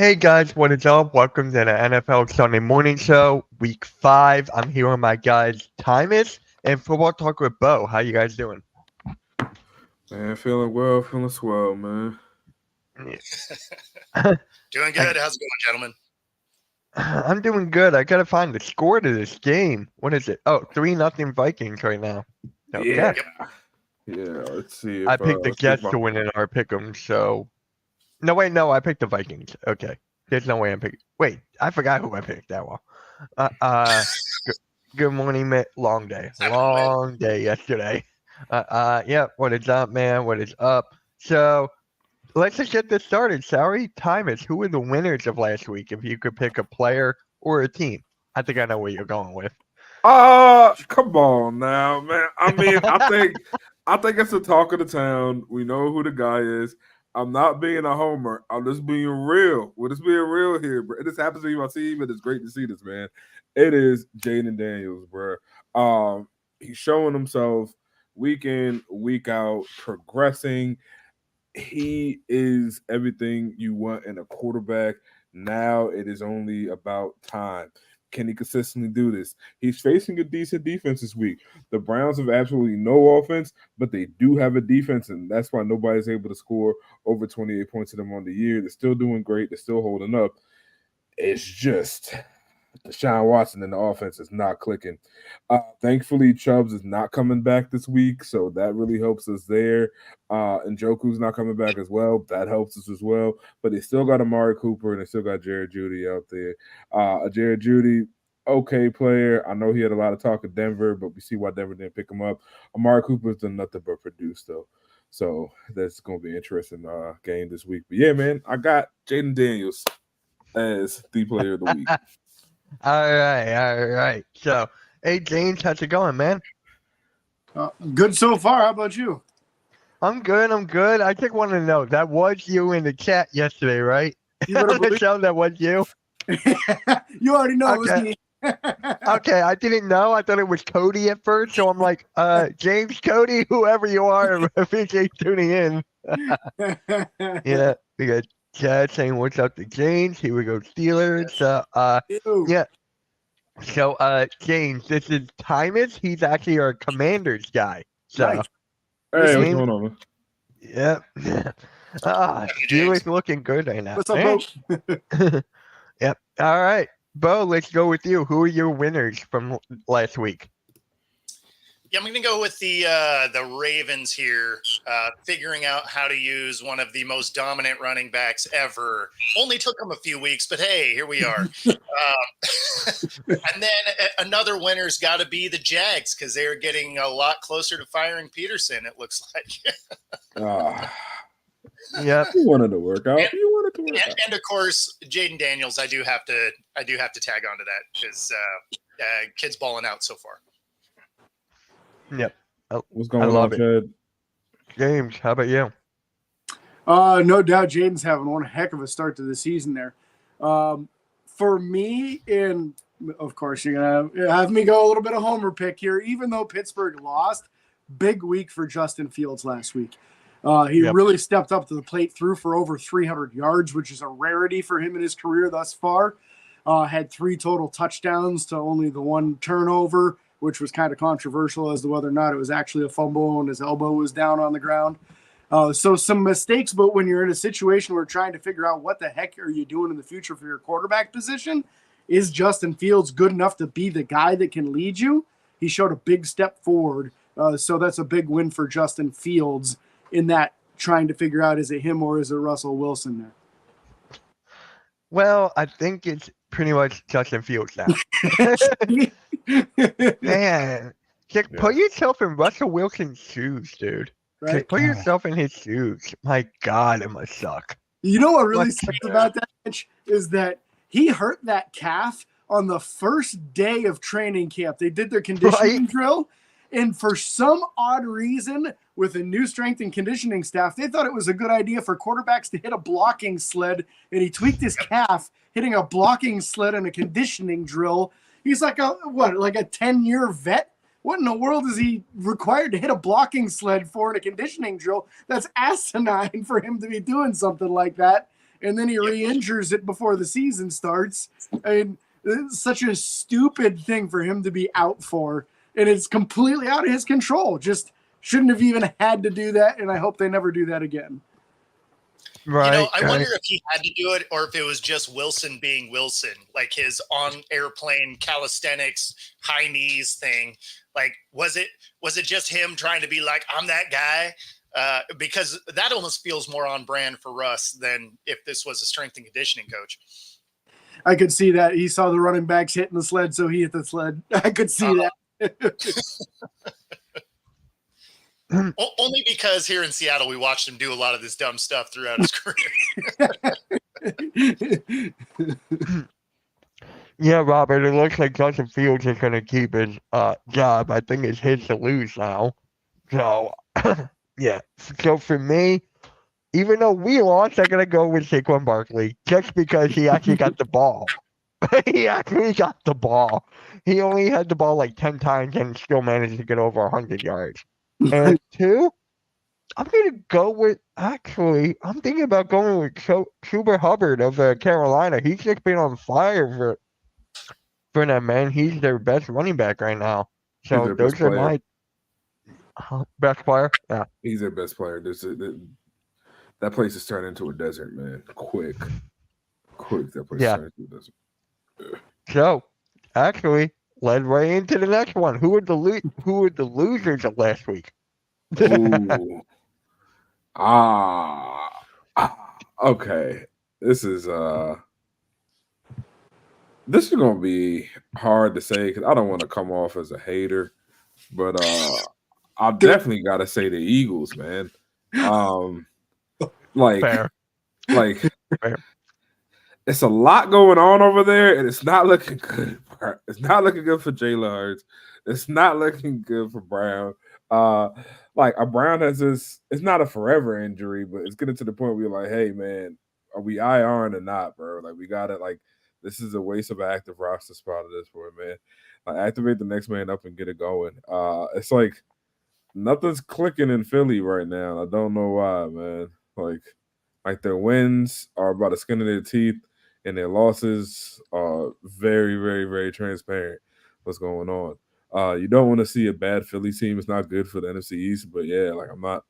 Hey guys, what is up? Welcome to the NFL Sunday Morning Show, Week 5. I'm here with my guys, Tymus and Football Talk with Bo. How you guys doing? Man, feeling well, feeling swell, man. Doing I, good. How's it going, gentlemen? I'm doing good. I gotta find the score to this game. What is it? Oh, 3-0 Vikings right now. Okay. Yeah. Yeah, let's see if I picked the let's see if Jets to win in our pick'em, so... No, I picked the Vikings. Okay. There's no way I'm picking... Wait, I forgot who I picked that one. Good morning, Mitt. Long day. Long day yesterday. Yeah, what is up, man? What is up? So, let's just get this started. Sorry, Tymus, who were the winners of last week if you could pick a player or a team? I think I know where you're going with. come on now, man. I mean, I think it's the talk of the town. We know who the guy is. I'm not being a homer. I'm just being real. We're just being real here, bro. This happens to be my team, and it's great to see this, man. It is Jayden Daniels, bro. He's showing himself week in, week out, progressing. He is everything you want in a quarterback. Now it is only about time. Can he consistently do this? He's facing a decent defense this week. The Browns have absolutely no offense, but they do have a defense, and that's why nobody's able to score over 28 points to them on the year. They're still doing great. They're still holding up. It's just Deshaun Watson and the offense is not clicking. Thankfully, Chubbs is not coming back this week, so that really helps us there. And Njoku's not coming back as well. That helps us as well. But they still got Amari Cooper and they still got Jared Jeudy out there. Jared Jeudy, okay player. I know he had a lot of talk at Denver, but we see why Denver didn't pick him up. Amari Cooper's done nothing but produce, though. So that's going to be an interesting game this week. But yeah, man, I got Jayden Daniels as the player of the week. All right. So, hey, James, how's it going, man? Good so far. How about you? I'm good. I just want to know, that was you in the chat yesterday, right? You better believe that was you? You already know it was me. Okay, I didn't know. I thought it was Cody at first, so I'm like, James, Cody, whoever you are, I appreciate tuning in. Yeah, we got Chad saying what's up to James. Here we go, Steelers. Yeah. So, James, this is Tymus. He's actually our Commanders guy. So, Nice. Hey, what's going on, man? Yep. Steelers looking good right now. What's up, bro? Yep. All right, Bo, let's go with you. Who are your winners from last week? Yeah, I'm going to go with the Ravens here, figuring out how to use one of the most dominant running backs ever. Only took them a few weeks, but hey, here we are. And then another winner's got to be the Jags because they're getting a lot closer to firing Peterson, it looks like. Yeah, You wanted to work out. And of course, Jayden Daniels. I do have to tag onto that because kid's balling out so far. Yep. What's going on, Chad? James, how about you? No doubt Jaden's having one heck of a start to the season there. For me, and of course, you're going to have me go a little bit of homer pick here, even though Pittsburgh lost. Big week for Justin Fields last week. He really stepped up to the plate, threw for over 300 yards, which is a rarity for him in his career thus far. Had 3 total touchdowns to only the 1 turnover, which was kind of controversial as to whether or not it was actually a fumble and his elbow was down on the ground. So some mistakes, but when you're in a situation where you're trying to figure out what the heck are you doing in the future for your quarterback position, is Justin Fields good enough to be the guy that can lead you? He showed a big step forward. So that's a big win for Justin Fields in that trying to figure out, is it him or is it Russell Wilson there? Well, I think it's pretty much Justin Fields now. Man, just put yourself in Russell Wilson's shoes, dude. Right? Just put yourself in his shoes. My God, it must suck. You know what really sucks about that, Mitch, is that he hurt that calf on the first day of training camp. They did their conditioning drill, and for some odd reason, with a new strength and conditioning staff, they thought it was a good idea for quarterbacks to hit a blocking sled, and he tweaked his calf hitting a blocking sled in a conditioning drill. He's like a 10-year vet? What in the world is he required to hit a blocking sled for in a conditioning drill? That's asinine for him to be doing something like that. and then he re-injures it before the season starts. I mean, it's such a stupid thing for him to be out for, and it's completely out of his control. Just shouldn't have even had to do that, and I hope they never do that again. Right. You know, I wonder if he had to do it or if it was just Wilson being Wilson, like his on airplane calisthenics, high knees thing. Like, was it just him trying to be like, I'm that guy? Because that almost feels more on brand for Russ than if this was a strength and conditioning coach. I could see that. He saw the running backs hitting the sled, so he hit the sled. I could see that. Only because here in Seattle, we watched him do a lot of this dumb stuff throughout his career. Yeah, Robert, it looks like Justin Fields is going to keep his job. I think it's his to lose now. So, yeah. So for me, even though we lost, I'm going to go with Saquon Barkley just because he actually got the ball. He actually got the ball. He only had the ball like 10 times and still managed to get over 100 yards. And two, I'm going to go with, actually, I'm thinking about going with Chuba Hubbard of Carolina. He's just been on fire for them, man. He's their best running back right now. So those are my best player. Yeah. He's their best player. That place is turned into a desert, man. Quick. That place is turned into a desert. Yeah. So, actually, led right into the next one. Who were the losers of last week? Ooh. Okay. This is gonna be hard to say because I don't want to come off as a hater, but I definitely gotta say the Eagles, man. Fair. Fair. It's a lot going on over there, and it's not looking good. It's not looking good for Jalen Hurts. It's not looking good for Brown. Brown has this. It's not a forever injury, but it's getting to the point where you're like, hey, man, are we IRing or not, bro? Like, we got it. Like, this is a waste of an active roster spot at this point, man. Like, activate the next man up and get it going. It's like nothing's clicking in Philly right now. I don't know why, man. Like their wins are about the skin of their teeth, and their losses are very, very, very transparent. What's going on? You don't want to see a bad Philly team. It's not good for the NFC East, but yeah, like I'm not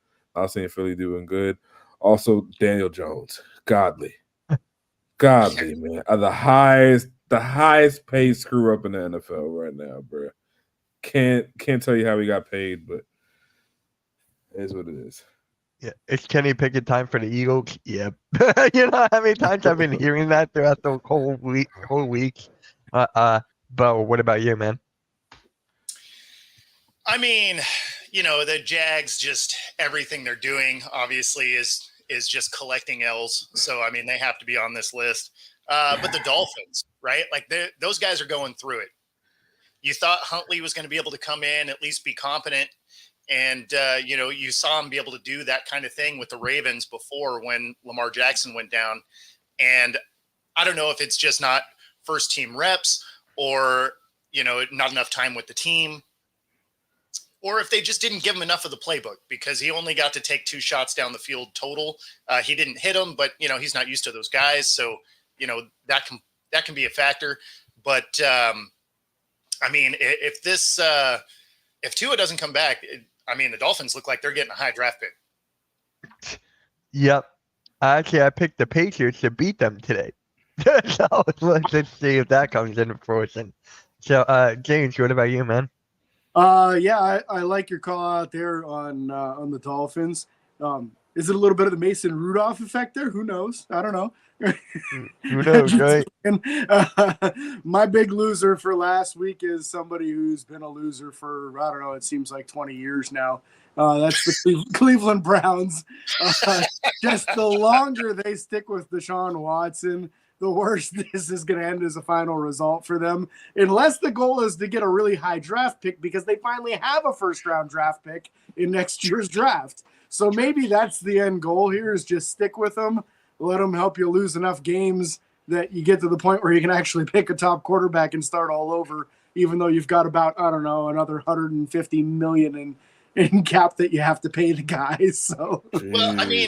seeing Philly doing good. Also, Daniel Jones, godly, man, the highest paid screw up in the NFL right now, bro. Can't tell you how he got paid, but it is what it is. Yeah, it's Kenny Pickett time for the Eagles. Yep. You know how many times I've been hearing that throughout the whole week. Bo, what about you, man? I mean, you know, the Jags, just everything they're doing obviously is just collecting L's. So, I mean, they have to be on this list. But the Dolphins, right? Like those guys are going through it. You thought Huntley was going to be able to come in, at least be competent. And, you know, you saw him be able to do that kind of thing with the Ravens before when Lamar Jackson went down. And I don't know if it's just not first team reps or, you know, not enough time with the team, or if they just didn't give him enough of the playbook because he only got to take 2 shots down the field total. He didn't hit them, but, you know, he's not used to those guys. So, you know, that can be a factor. But, I mean, if Tua doesn't come back, the Dolphins look like they're getting a high draft pick. Yep. Actually, I picked the Patriots to beat them today. So let's see if that comes into fruition. So, James, what about you, man? Yeah, I like your call out there on the Dolphins. Is it a little bit of the Mason Rudolph effect there? Who knows? I don't know. Who knows, right? My big loser for last week is somebody who's been a loser for, I don't know, it seems like 20 years now. That's the Cleveland Browns. Just the longer they stick with Deshaun Watson, the worse this is going to end as a final result for them. Unless the goal is to get a really high draft pick because they finally have a first-round draft pick in next year's draft. So maybe that's the end goal here is just stick with them. Let them help you lose enough games that you get to the point where you can actually pick a top quarterback and start all over, even though you've got about, I don't know, another $150 million in cap that you have to pay the guys. So, well, I mean,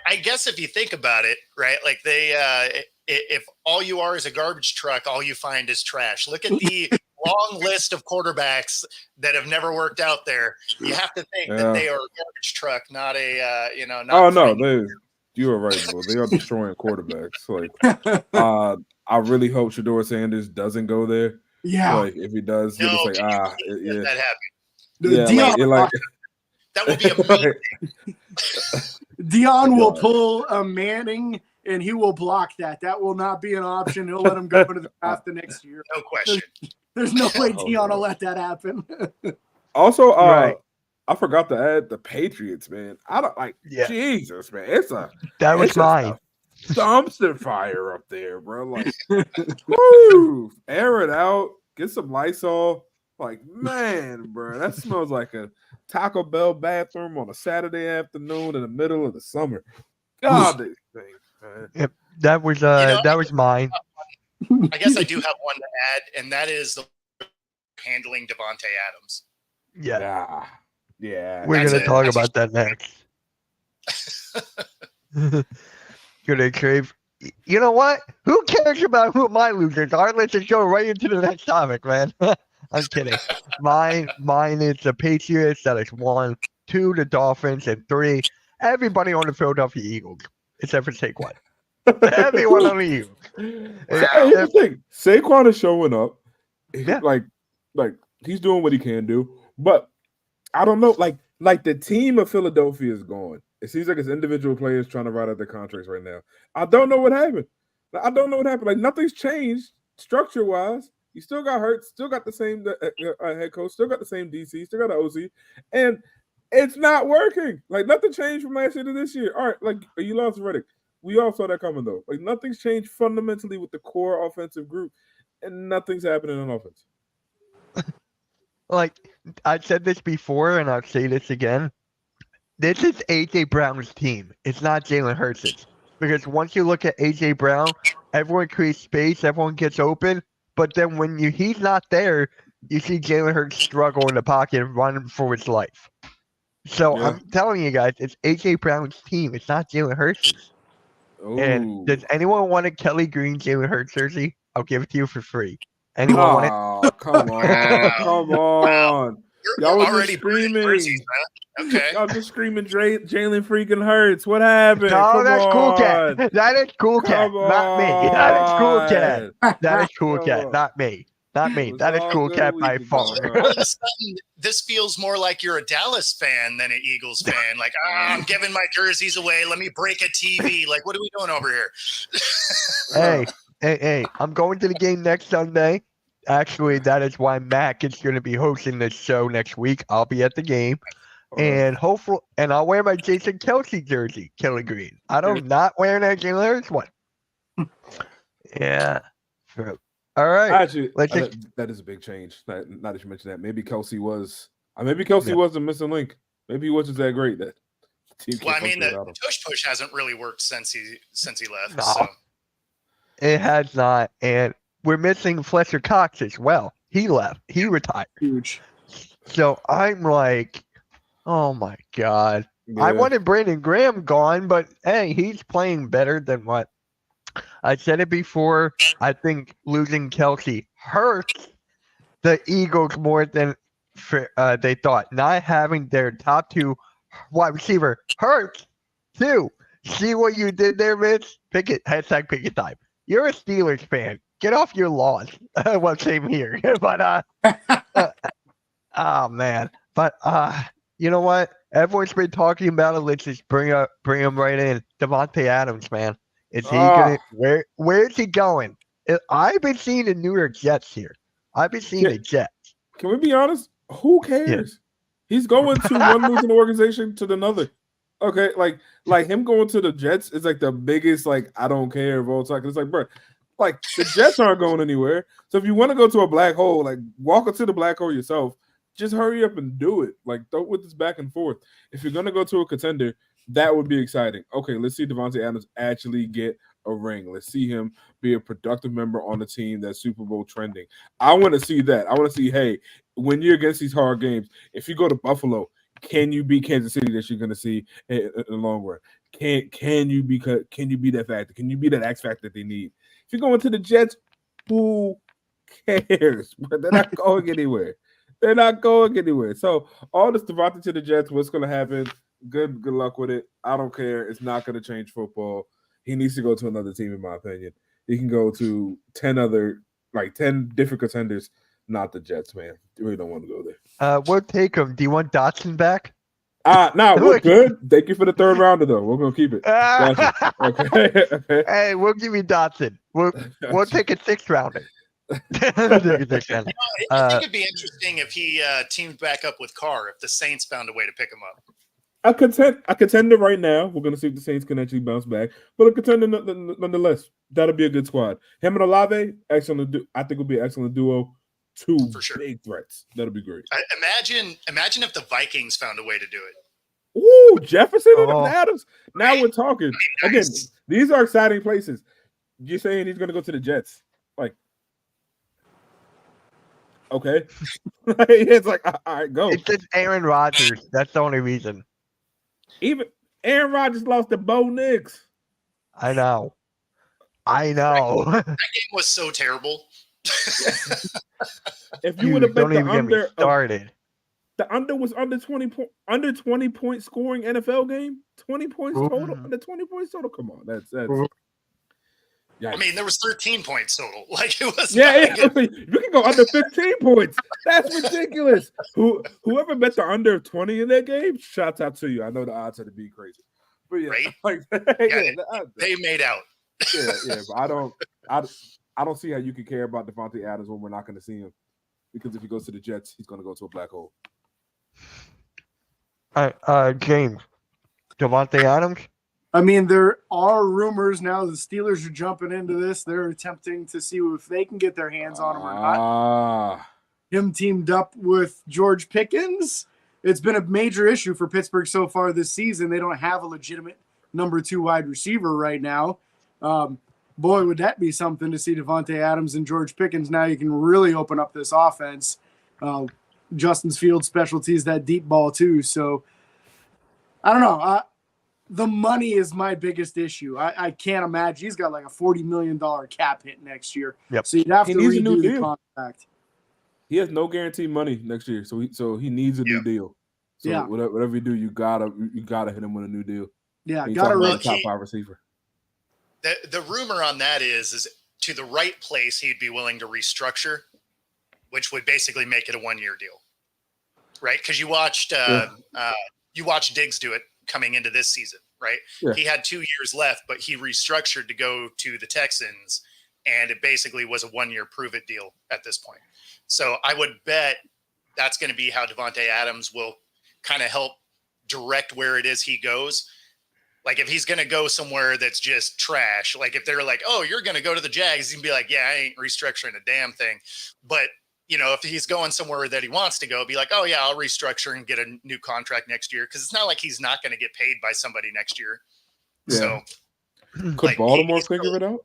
I guess if you think about it, right? Like if all you are is a garbage truck, all you find is trash. Look at the long list of quarterbacks that have never worked out there. You have to think that they are a garbage truck, not a not. Oh no, you are right, bro. They are destroying quarterbacks. Like, I really hope Shedeur Sanders doesn't go there. Yeah, like if he does, you're just like, that yeah, happened. That would be amazing. Dion will pull a Manning and he will block that. That will not be an option. He'll let him go to the draft the next year. No question. There's no way Dion will let that happen. Also, I forgot to add the Patriots, man. I don't like Jesus, man. That was mine. Dumpster fire up there, bro. Like, woo, air it out, get some Lysol. Like, man, bro, that smells like a Taco Bell bathroom on a Saturday afternoon in the middle of the summer. God, these things, man. Yep, that was mine. I guess I do have one to add, and that is the handling Devontae Adams. Yeah. We're gonna talk about that next. Gonna crave. You know what? Who cares about who my losers are? Let's just go right into the next topic, man. I'm kidding. Mine is the Patriots. That is 1, 2, the Dolphins, and 3, everybody on the Philadelphia Eagles, except for Saquon. Everyone on the Eagles. Here's the thing: Saquon is showing up. Yeah. Like he's doing what he can do, but I don't know. Like the team of Philadelphia is gone. It seems like it's individual players trying to ride out their contracts right now. I don't know what happened. Like nothing's changed structure wise. You still got Hurts, still got the same head coach, still got the same DC, still got the OC, and it's not working. Like nothing changed from last year to this year. All right, like you lost Reddick. We all saw that coming though. Like nothing's changed fundamentally with the core offensive group, and nothing's happening on offense. Like I said this before, and I'll say this again. This is AJ Brown's team. It's not Jalen Hurts'. Because once you look at AJ Brown, everyone creates space, everyone gets open. But then when he's not there, you see Jalen Hurts struggle in the pocket and run for his life. So I'm telling you guys, it's AJ Brown's team. It's not Jalen Hurts'. And does anyone want a Kelly Green Jalen Hurts jersey? I'll give it to you for free. Anyone want it? Come on. Y'all was already screaming. Jerseys, man. Okay. Y'all just screaming Jalen freaking Hurts. What happened? No, that's Cool Cat. That is Cool Cat, not me. That is Cool Cat. That is Cool Cat, not me. Not me. That is Cool Cat by far. All of a sudden, this feels more like you're a Dallas fan than an Eagles fan. Like, I'm giving my jerseys away. Let me break a TV. Like, what are we doing over here? Hey, I'm going to the game next Sunday. Actually, that is why Mac is going to be hosting this show next week. I'll be at the game. And hopefully, and I'll wear my Jason Kelce jersey, Kelly Green. I'm not wearing that Jalen Hurts one. Yeah. True. All right. Actually, that is a big change. Not that you mentioned that. Maybe Kelce was the missing link. Maybe he wasn't that great. That team. Well, I mean, the push hasn't really worked since he left. No. So. It has not, and we're missing Fletcher Cox as well. He left. He retired. Huge. So I'm like, oh my God. Yeah. I wanted Brandon Graham gone, but hey, he's playing better than what I said it before. I think losing Kelce hurts the Eagles more than they thought. Not having their top 2 wide receiver hurts too. See what you did there, Mitch? Pick it. # pick it time. You're a Steelers fan. Get off your lawn. Well, same here. But oh man. But you know what? Everyone's been talking about it. Let's just bring him right in. Devontae Adams, man. Is he gonna where is he going? I've been seeing the New York Jets here. I've been seeing the Jets. Can we be honest? Who cares? Yeah. He's going to one losing organization to another. Okay, like him going to the Jets is like the biggest I don't care of all time. It's like, bro, like the Jets aren't going anywhere. So if you want to go to a black hole, walk into the black hole yourself. Just hurry up and do it. Don't with this back and forth. If you're gonna go to a contender, that would be exciting. Okay, let's see Devontae Adams actually get a ring. Let's see him be a productive member on a team that's Super Bowl trending. I want to see that. I want to see, hey, when you're against these hard games, if you go to Buffalo, can you beat Kansas City that you're going to see in the long run? Can you be that factor? Can you be that X factor that they need? If you're going to the Jets, who cares? But they're not going anywhere. They're not going anywhere. So all this Devontae to the Jets, what's going to happen? Good luck with it. I don't care. It's not going to change football. He needs to go to another team, in my opinion. He can go to 10 different contenders, not the Jets, man. You really don't want to go there. We'll take him. Do you want Dotson back? No, we're good. Thank you for the third rounder, though. We're gonna keep it. Gotcha. Okay. Hey, we'll give you Dotson. We'll take a 6th rounder. I think it'd be interesting if he teamed back up with Carr, if the Saints found a way to pick him up. A contender right now. We're gonna see if the Saints can actually bounce back, but a contender nonetheless. That'll be a good squad. Him and Olave, excellent. I think will be an excellent duo. Two For sure. big threats. That'll be great. Imagine if the Vikings found a way to do it. Ooh, Jefferson and Oh. Adams. Now Right? we're talking. Again, Nice. these are exciting places. You're saying he's gonna go to the Jets? Like, okay. It's like, all right, go. It's just Aaron Rodgers. That's the only reason. Even Aaron Rodgers lost to Bo Nix. I know. That game was so terrible. If you would have bet Don't the even get me under, started. the under was under 20 point scoring NFL game. 20 points total. Ooh. Under 20 points total. Come on, that's Ooh. I mean, there was 13 points total. Like it was. yeah. I mean, you can go under 15 points. That's ridiculous. Whoever bet the under 20 in that game, shouts out to you. I know the odds are to be crazy, but yeah, Right? like, They made out. yeah. But I don't see how you can care about Devontae Adams when we're not going to see him, because if he goes to the Jets, he's going to go to a black hole. James. Devontae Adams? I mean, there are rumors now the Steelers are jumping into this. They're attempting to see if they can get their hands on him or not. Him teamed up with George Pickens. It's been a major issue for Pittsburgh so far this season. They don't have a legitimate number 2 wide receiver right now. Boy, would that be something to see Devontae Adams and George Pickens. Now you can really open up this offense. Justin's Fields specialty is that deep ball too. So I don't know. The money is my biggest issue. I can't imagine. He's got like a $40 million cap hit next year. Yep. So you'd have He to needs a new redo the deal. contract. He has no guaranteed money next year, so he needs a new deal. So Yeah. whatever you do, you gotta hit him with a new deal. Yeah, He's got to talking Well, about a top 5 receiver. The rumor on that is to the right place, he'd be willing to restructure, which would basically make it a 1-year deal, right? Because you watched Diggs do it coming into this season, right? Yeah. He had 2 years left, but he restructured to go to the Texans, and it basically was a 1-year prove-it deal at this point. So I would bet that's going to be how Devontae Adams will kind of help direct where it is he goes. Like if he's going to go somewhere that's just trash, like if they're like, oh, you're going to go to the Jags, he's going to be like, yeah, I ain't restructuring a damn thing. But, you know, if he's going somewhere that he wants to go, be like, oh, yeah, I'll restructure and get a new contract next year. Because it's not like he's not going to get paid by somebody next year. Yeah. So Could like, Baltimore he's figure it out?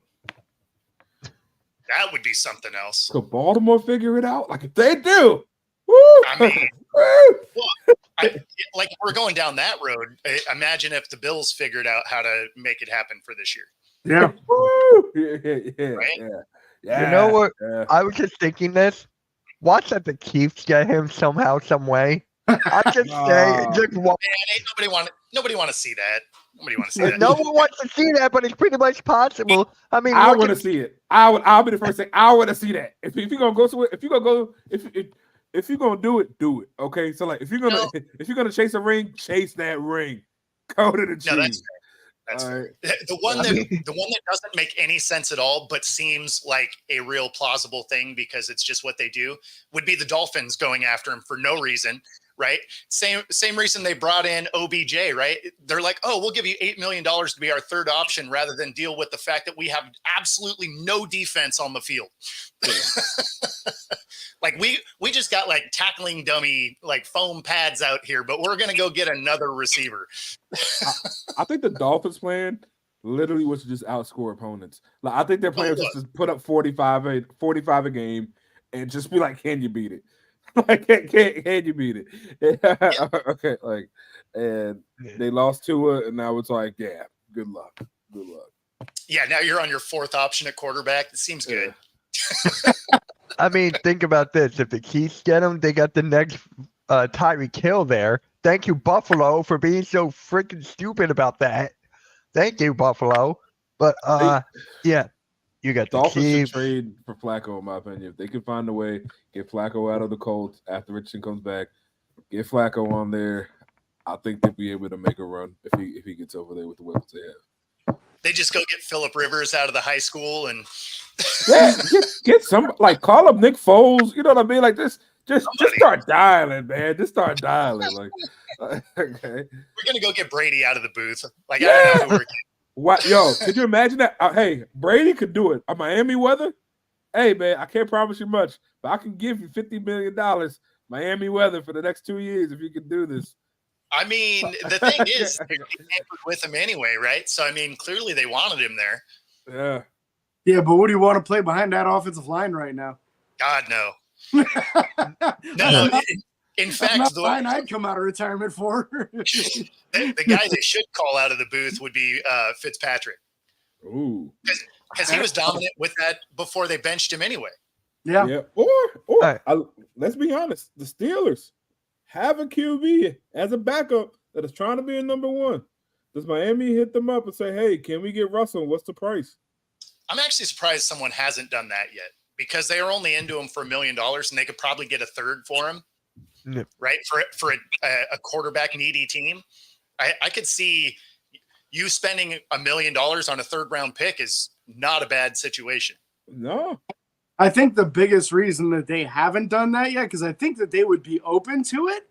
that would be something else. Could Baltimore figure it out? Like if they do, woo! I mean, Woo! like we're going down that road. Imagine if the Bills figured out how to make it happen for this year. Yeah. Woo! Yeah, Right? yeah. You know what? Yeah. I was just thinking this. Watch that the Chiefs get him somehow, some way. I'm just saying, just watch. Man, ain't nobody want to see that. Nobody want to see that. No one wants to see that, but it's pretty much possible. I mean, I look want to at- see it. I'll be the first to say I want to see that. If you're gonna go somewhere, if you're gonna do it, do it. Okay, so like if you're gonna chase a ring, chase that ring. Go to the Chiefs. No, that's That's All right. the one that doesn't make any sense at all, but seems like a real plausible thing because it's just what they do, would be the Dolphins going after him for no reason, right? Same reason they brought in OBJ, right? They're like, oh, we'll give you $8 million to be our third option rather than deal with the fact that we have absolutely no defense on the field. Like we just got like tackling dummy, like foam pads out here, but we're going to go get another receiver. I think the Dolphins plan literally was to just outscore opponents. Like I think their plan was just to put up 45 a game and just be like, can you beat it? Like, can you beat it? Okay, like, and they lost to it, and now it's like, yeah, good luck. Yeah, now you're on your fourth option at quarterback. It seems good. I mean, think about this. If the Chiefs get him, they got the next Tyreek Hill there. Thank you, Buffalo, for being so freaking stupid about that. Thank you, Buffalo. But yeah, you got the Dolphins should Chiefs. trade for Flacco, in my opinion. If they can find a way, get Flacco out of the Colts after Richardson comes back, get Flacco on there, I think they'll be able to make a run if he gets over there with the weapons they have. They just go get Phillip Rivers out of the high school and Yeah, get some, like, call up Nick Foles. You know what I mean? Like, just start dialing, man. Just start dialing. Like, okay. We're gonna go get Brady out of the booth. Like, Yeah. I don't know who we're getting. What, yo, could you imagine that? Hey, Brady could do it. Miami weather? Hey, man, I can't promise you much, but I can give you $50 million Miami weather for the next 2 years if you can do this. I mean, the thing is, they tampered with him anyway, right? So, I mean, clearly they wanted him there. Yeah. Yeah, but what do you want to play behind that offensive line right now? God, no. No, In that's fact, not the line I'd come out of retirement for. the guy they should call out of the booth would be Fitzpatrick. Ooh. Because he was dominant with that before they benched him anyway. Yeah. Yeah. Or Right. let's be honest, the Steelers have a QB as a backup that is trying to be a number one. Does Miami hit them up and say, hey, can we get Russell? What's the price? I'm actually surprised someone hasn't done that yet because they are only into him for $1 million and they could probably get a third for him, Yeah. right? For a quarterback needy team. I could see you spending $1 million on a third round pick is not a bad situation. No. I think the biggest reason that they haven't done that yet, because I think that they would be open to it,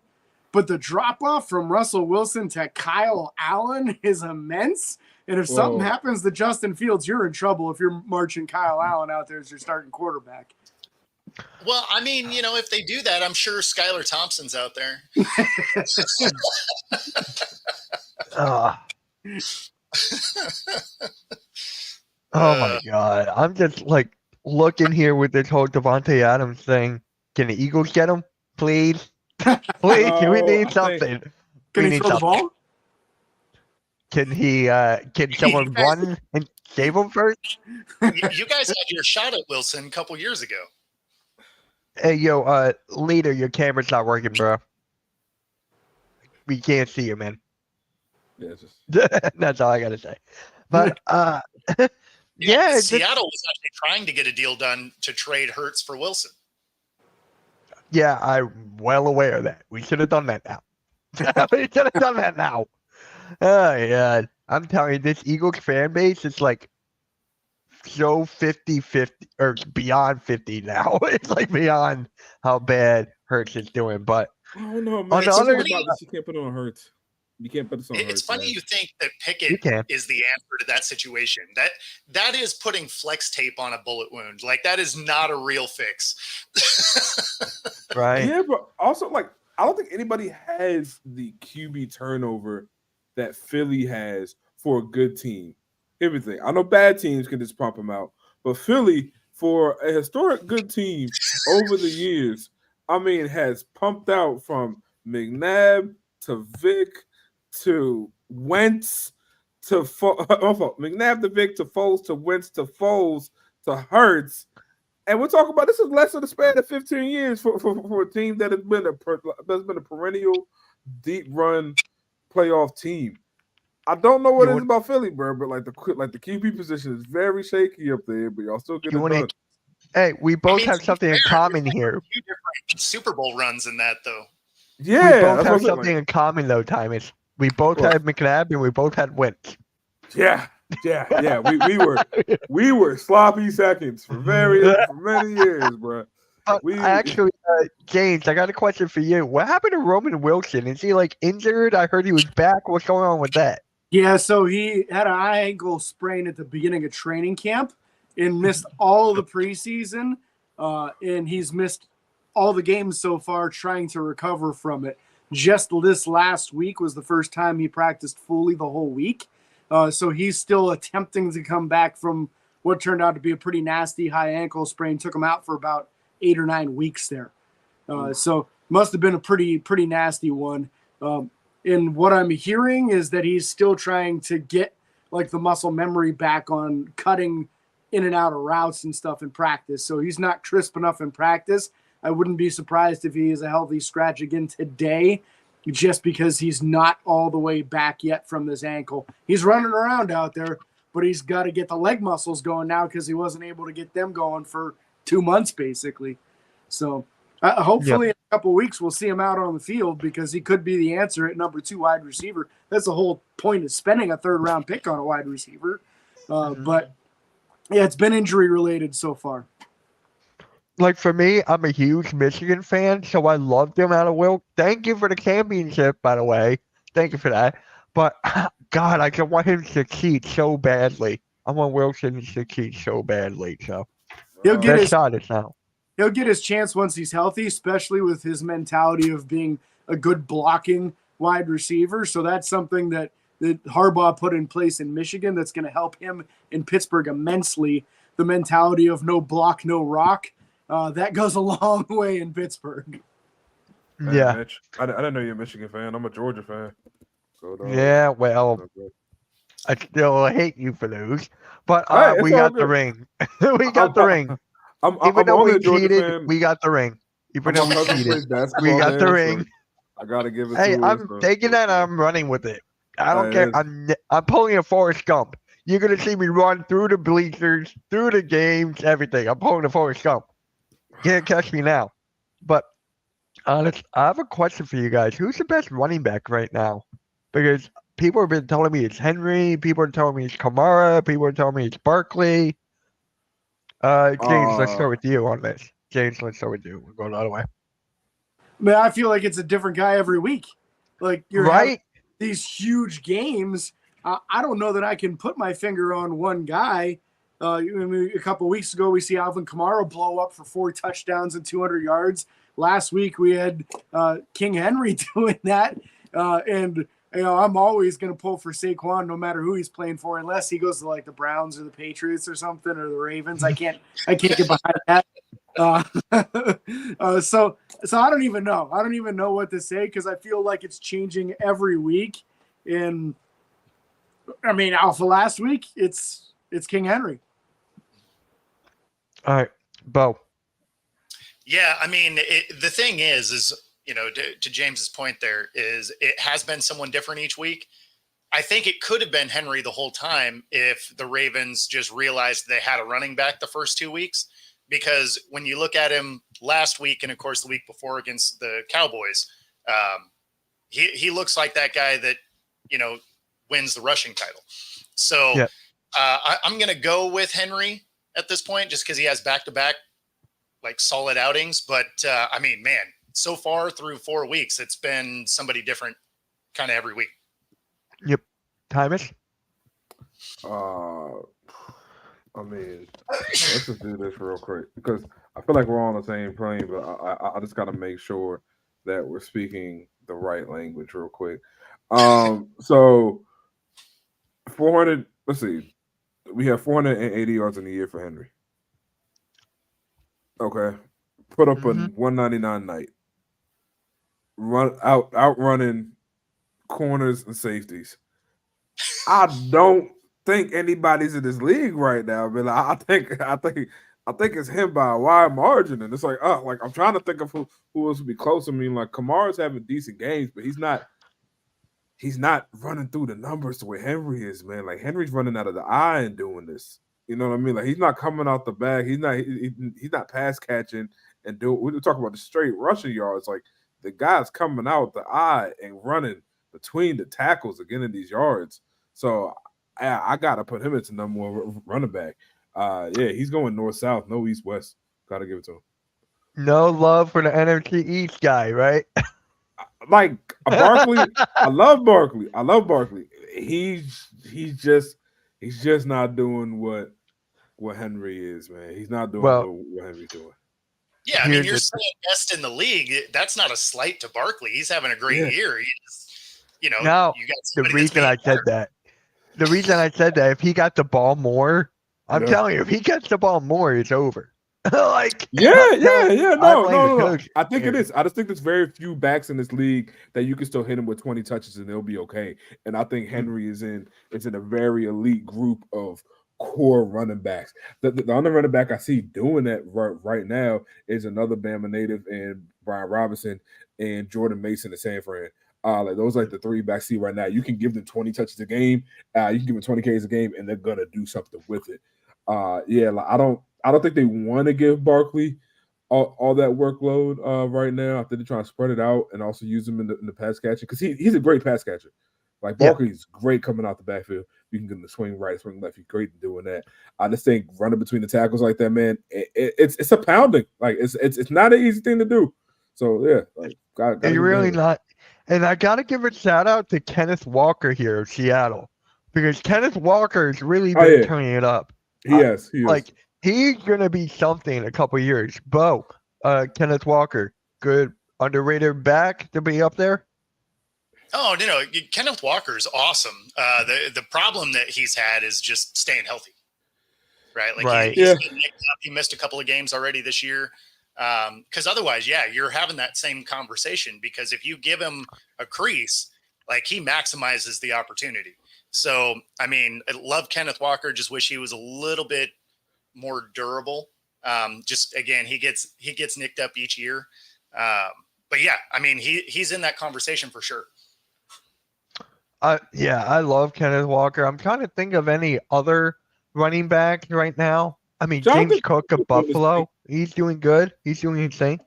but the drop off from Russell Wilson to Kyle Allen is immense. And if something happens to Justin Fields, you're in trouble if you're marching Kyle Allen out there as your starting quarterback. Well, I mean, you know, if they do that, I'm sure Skylar Thompson's out there. Oh my God. I'm just like looking here with this whole Devontae Adams thing. Can the Eagles get him? Please? Please, we No, need I something. Can We he need throw the something. ball? Can someone run and save him first? You guys had your shot at Wilson a couple years ago. Hey, yo, leader, your camera's not working, bro. We can't see you, man. Yeah, it's just, That's all I gotta say. But yeah, it's just- Seattle was actually trying to get a deal done to trade Hurts for Wilson. yeah, I'm well aware of that. We should have done that now. We should have done that now. Oh yeah, I'm telling you, this Eagles fan base is like so 50-50 or beyond 50 now. It's like beyond how bad Hurts is doing. But I don't know, man. On the It's other- something about this, you can't put it on Hurts. You can't put this on Hurts. It's funny man. you think that You Pickett can. is the answer to that situation. That is putting flex tape on a bullet wound. Like that is not a real fix. right, Yeah, but also, like, I don't think anybody has the QB turnover that Philly has for a good team. Everything. I know bad teams can just pump them out, but Philly, for a historic good team over the years, I mean, has pumped out from McNabb to Vic to Wentz to McNabb to Vic to Foles to Wentz to Foles to Hurts. And we're talking about this is less than the span of 15 years for a team that has been a perennial deep run playoff team. I don't know what it is about Philly, bro, but like the QB position is very shaky up there, but y'all still get You it wanna- done. hey, we both mean, have to be something in fair, common there's here. A few different Super Bowl runs in that, though. Yeah, We both that's what have I'm saying, something in common though, Thomas. We both What? had McNabb and we both had Wentz. Yeah. We were sloppy seconds for many years, bro. But actually, James, I got a question for you. What happened to Roman Wilson? Is he like injured? I heard he was back. What's going on with that? Yeah, so he had an eye ankle sprain at the beginning of training camp and missed all of the preseason. And he's missed all the games so far trying to recover from it. Just this last week was the first time he practiced fully the whole week. So he's still attempting to come back from what turned out to be a pretty nasty high ankle sprain. Took him out for about 8 or 9 weeks there. So must have been a pretty nasty one. And what I'm hearing is that he's still trying to get like the muscle memory back on cutting in and out of routes and stuff in practice. So he's not crisp enough in practice. I wouldn't be surprised if he is a healthy scratch again today, just because he's not all the way back yet from this ankle. He's running around out there, but he's got to get the leg muscles going now because he wasn't able to get them going for 2 months basically. So hopefully in a couple of weeks we'll see him out on the field, because he could be the answer at number 2 wide receiver. That's the whole point of spending a 3rd round pick on a wide receiver. But yeah, it's been injury related so far. Like for me, I'm a huge Michigan fan, so I loved him out of Wilk. Thank you for the championship, by the way. Thank you for that. But God, I just want him to succeed so badly. I want Wilson to succeed so badly. So He'll get best shot is now. He'll get his chance once he's healthy, especially with his mentality of being a good blocking wide receiver. So that's something that Harbaugh put in place in Michigan that's going to help him in Pittsburgh immensely. The mentality of no block, no rock. That goes a long way in Pittsburgh. Yeah. Mitch, I didn't know you're a Michigan fan. I'm a Georgia fan. So, Yeah, well, I still hate you for those. But Hey, we it's all got the good. ring. We got the ring. I'm Even though only we a Georgia cheated, fan. we got the ring. Even though My we cousin plays cheated, basketball we got the there, so ring. I gotta give it Hey, to I'm her. taking that and I'm running with it. I don't Hey, care. I'm pulling a Forrest Gump. You're gonna see me run through the bleachers, through the games, everything. I'm pulling a Forrest Gump. Can't catch me now. But honest, I have a question for you guys. Who's the best running back right now? Because people have been telling me it's Henry. People are telling me it's Kamara. People are telling me it's Barkley. James, let's start with you on this. James, let's start with you. We're going the other way. Man, I feel like it's a different guy every week. Like you're having Right? these huge games. I don't know that I can put my finger on one guy. A couple of weeks ago, we see Alvin Kamara blow up for 4 touchdowns and 200 yards. Last week, we had King Henry doing that. And I'm always going to pull for Saquon no matter who he's playing for, unless he goes to like the Browns or the Patriots or something, or the Ravens. I can't get behind that. So I don't even know. I don't even know what to say, because I feel like it's changing every week. And I mean, Alpha last week, it's King Henry. All right, Bo. Yeah, I mean, the thing is to James's point, there is it has been someone different each week. I think it could have been Henry the whole time if the Ravens just realized they had a running back the first 2 weeks, because when you look at him last week and of course the week before against the Cowboys, he looks like that guy that wins the rushing title. So yeah. I'm going to go with Henry at this point, just because he has back-to-back like solid outings. But I mean, man, so far through 4 weeks, it's been somebody different kind of every week. Yep. Tymus? I mean, let's just do this real quick, because I feel like we're all on the same plane, but I just got to make sure that we're speaking the right language real quick. So 400, let's see. We have 480 yards in the year for Henry. Okay. Put up a 199 night. Outrunning corners and safeties. I don't think anybody's in this league right now, man. I think it's him by a wide margin. And it's like, I'm trying to think of who else would be close. I mean, like Kamara's having decent games, but he's not running through the numbers the way Henry is, man. Like Henry's running out of the eye and doing this. You know what I mean? Like he's not coming out the bag. He's not pass catching and doing. We're talking about the straight rushing yards. Like the guy's coming out the eye and running between the tackles and getting these yards. So I gotta put him into number one running back. Yeah, he's going north-south, no east-west. Gotta give it to him. No love for the NFC East guy, right? Like Barkley, I love Barkley. He's just not doing what Henry is, man. He's not doing what Henry's doing. Yeah, I mean, you're saying best in the league. That's not a slight to Barkley. He's having a great year. He's, now, you got the reason I said that, if he got the ball more, I'm telling you, if he gets the ball more, it's over. Like, Yeah. I No. blame the No. coach I think it here. is. I just think there's very few backs in this league that you can still hit them with 20 touches and they'll be okay. And I think Henry is in a very elite group of core running backs. The only running back I see doing that right now is another Bama native and Brian Robinson and Jordan Mason at San Fran. Like those are like the three backs I see right now. You can give them 20 touches a game, you can give them 20 Ks a game, and they're gonna do something with it. Like I don't think they want to give Barkley all that workload right now. I think they're trying to spread it out and also use him in the pass catcher because he's a great pass catcher. Like Barkley's great coming out the backfield. You can get him to swing right, swing left. He's great at doing that. I just think running between the tackles like that, man, it's a pounding. Like it's not an easy thing to do. So yeah, like It's really not. And I got to give a shout out to Kenneth Walker here of Seattle because Kenneth Walker has really been turning it up. He is. Like he's gonna be something in a couple years. Bo, Kenneth Walker, good underrated back to be up there. Oh no, Kenneth Walker is awesome. The problem that he's had is just staying healthy, right? Like he missed a couple of games already this year. Because otherwise, you're having that same conversation because if you give him a crease, like he maximizes the opportunity. So, I mean, I love Kenneth Walker. Just wish he was a little bit more durable. Just again, he gets nicked up each year. But yeah, I mean, he's in that conversation for sure. I love Kenneth Walker. I'm trying to think of any other running back right now. I mean, James Cook of Buffalo, he's doing good. He's doing his thing.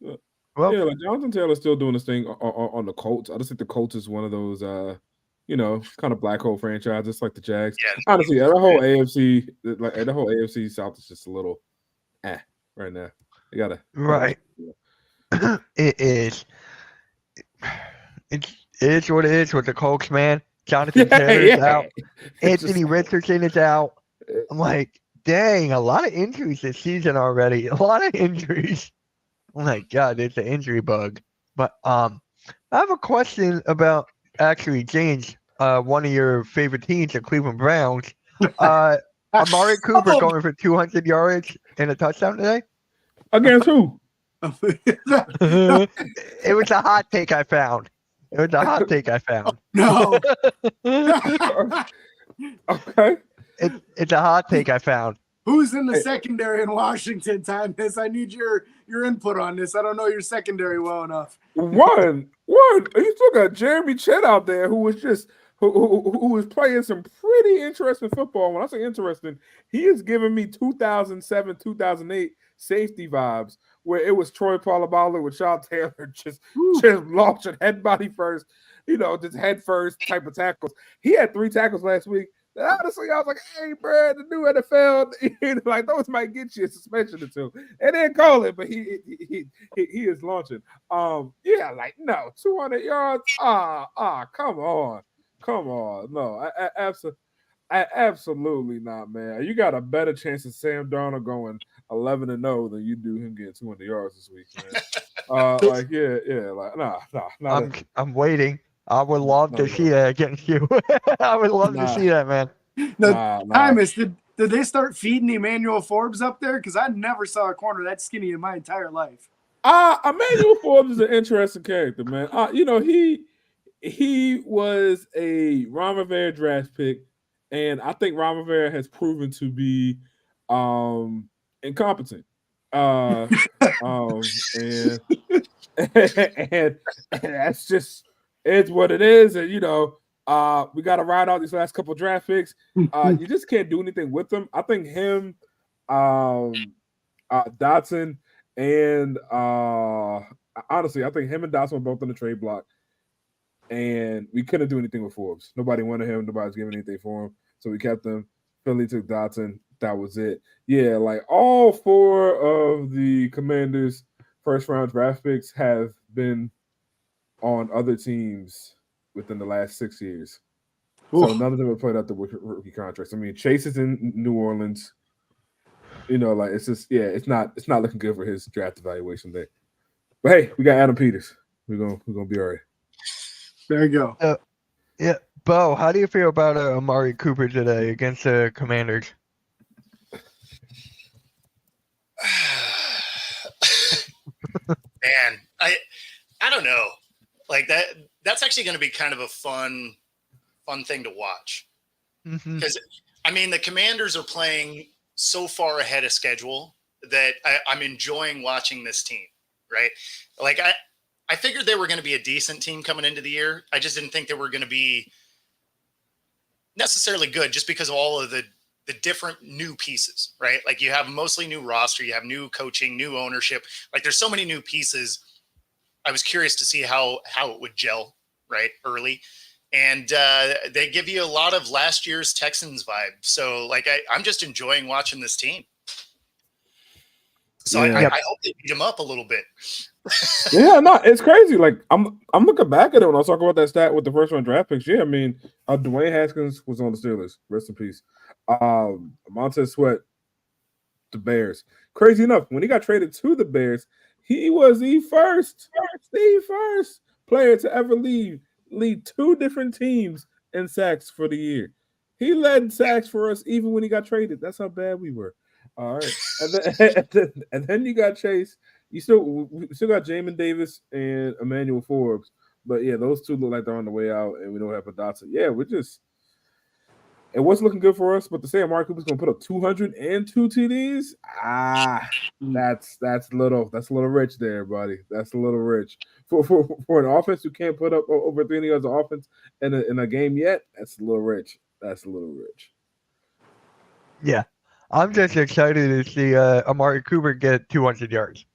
Well, like Jonathan Taylor's still doing his thing on the Colts. I just think the Colts is one of those, kind of black hole franchises like the Jags. Yeah. Honestly, the whole AFC South is just a little, right now. You gotta right. It is. It is what it is with the Colts, man. Jonathan Taylor's out. Anthony Richardson is out. I'm like, dang, a lot of injuries this season already. A lot of injuries. Oh my God, it's an injury bug. But I have a question about actually James, one of your favorite teams, the Cleveland Browns. Amari Cooper going for 200 yards and a touchdown today? Against who? It was a hot take I found. No. Okay. It's a hot take I found. Who's in the secondary in Washington, Thomas? I need your input on this. I don't know your secondary well enough. One. You still got Jeremy Chet out there who was just who was playing some pretty interesting football. When I say interesting, he is giving me 2007, 2008 safety vibes, where it was Troy Polamalu with Sean Taylor just launching head body first, just head first type of tackles. He had 3 tackles last week. Honestly, I was like, hey, bro, the new NFL, like those might get you a suspension or 2. And then call it, but he is launching. No, 200 yards. Come on. No, absolutely not, man. You got a better chance of Sam Darnold going 11-0 than you do him getting 200 yards this week, man. I'm waiting. I would love to see that against you. I would love to see that, man. Thomas, did they start feeding Emmanuel Forbes up there? Because I never saw a corner that skinny in my entire life. Emmanuel Forbes is an interesting character, man. He was a Ron Rivera draft pick, and I think Ron Rivera has proven to be incompetent. And that's just it's what it is. And we got to ride out these last couple of draft picks. You just can't do anything with them. I think him, Dotson, and honestly, I think him and Dotson were both on the trade block. And we couldn't do anything with Forbes. Nobody wanted him. Nobody's giving anything for him. So we kept him. Philly took Dotson. That was it. Yeah, like all 4 of the Commanders' first-round draft picks have been on other teams within the last 6 years. So none of them have played out the rookie contracts. I mean, Chase is in New Orleans. It's just it's not looking good for his draft evaluation day. But hey, we got Adam Peters. We're gonna be all right. There you go. Bo, how do you feel about Amari Cooper today against the Commanders? don't know. Like that's actually going to be kind of a fun thing to watch. Because, I mean, the Commanders are playing so far ahead of schedule that I'm enjoying watching this team, right? Like, I figured they were going to be a decent team coming into the year. I just didn't think they were going to be necessarily good just because of all of the different new pieces, right? Like, you have mostly new roster, you have new coaching, new ownership. Like, there's so many new pieces. I was curious to see how it would gel, right, early. And they give you a lot of last year's Texans vibe. So, like, I'm just enjoying watching this team. So I hope they beat them up a little bit. Yeah, no, it's crazy. Like, I'm looking back at it when I was talking about that stat with the first round draft picks. Yeah, I mean, Dwayne Haskins was on the Steelers. Rest in peace. Montez Sweat, the Bears. Crazy enough, when he got traded to the Bears, he was the first player to ever lead 2 different teams in sacks for the year. He led sacks for us even when he got traded. That's how bad we were. All right, and then you got Chase. We still got Jamin Davis and Emmanuel Forbes, but yeah, those 2 look like they're on the way out, and we don't have a Dotson. Yeah, it wasn't looking good for us. But to say Amari Cooper's going to put up 202 TDs, that's a little rich there, buddy. That's a little rich for an offense who can't put up over 300 yards of offense in a game yet. That's a little rich. Yeah. I'm just excited to see Amari Cooper get 200 yards.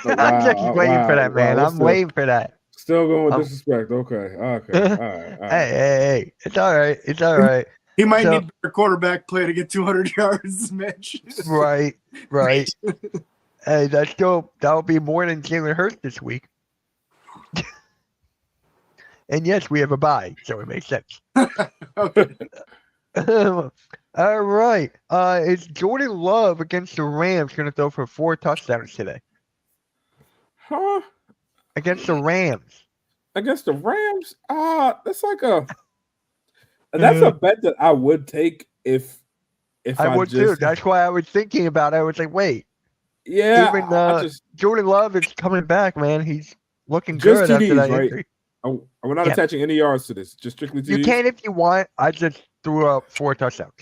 I'm just waiting for that, man. I'm waiting for that. Still going with disrespect. Okay. All right. Hey. It's all right. He might need a quarterback play to get 200 yards, Mitch. Right. Hey, that'll be more than Jalen Hurts this week. And yes, we have a bye, so it makes sense. Okay. All right. Is Jordan Love against the Rams going to throw for 4 touchdowns today? Huh? Against the Rams. Against the Rams? That's like that's a bet that I would take if I would too. That's why I was thinking about it. I was like, wait. Yeah. Even Jordan Love is coming back, man. He's looking good TDs, after that right? injury. We're not attaching any yards to this. Just strictly TDs. You can if you want. I just threw up 4 touchdowns.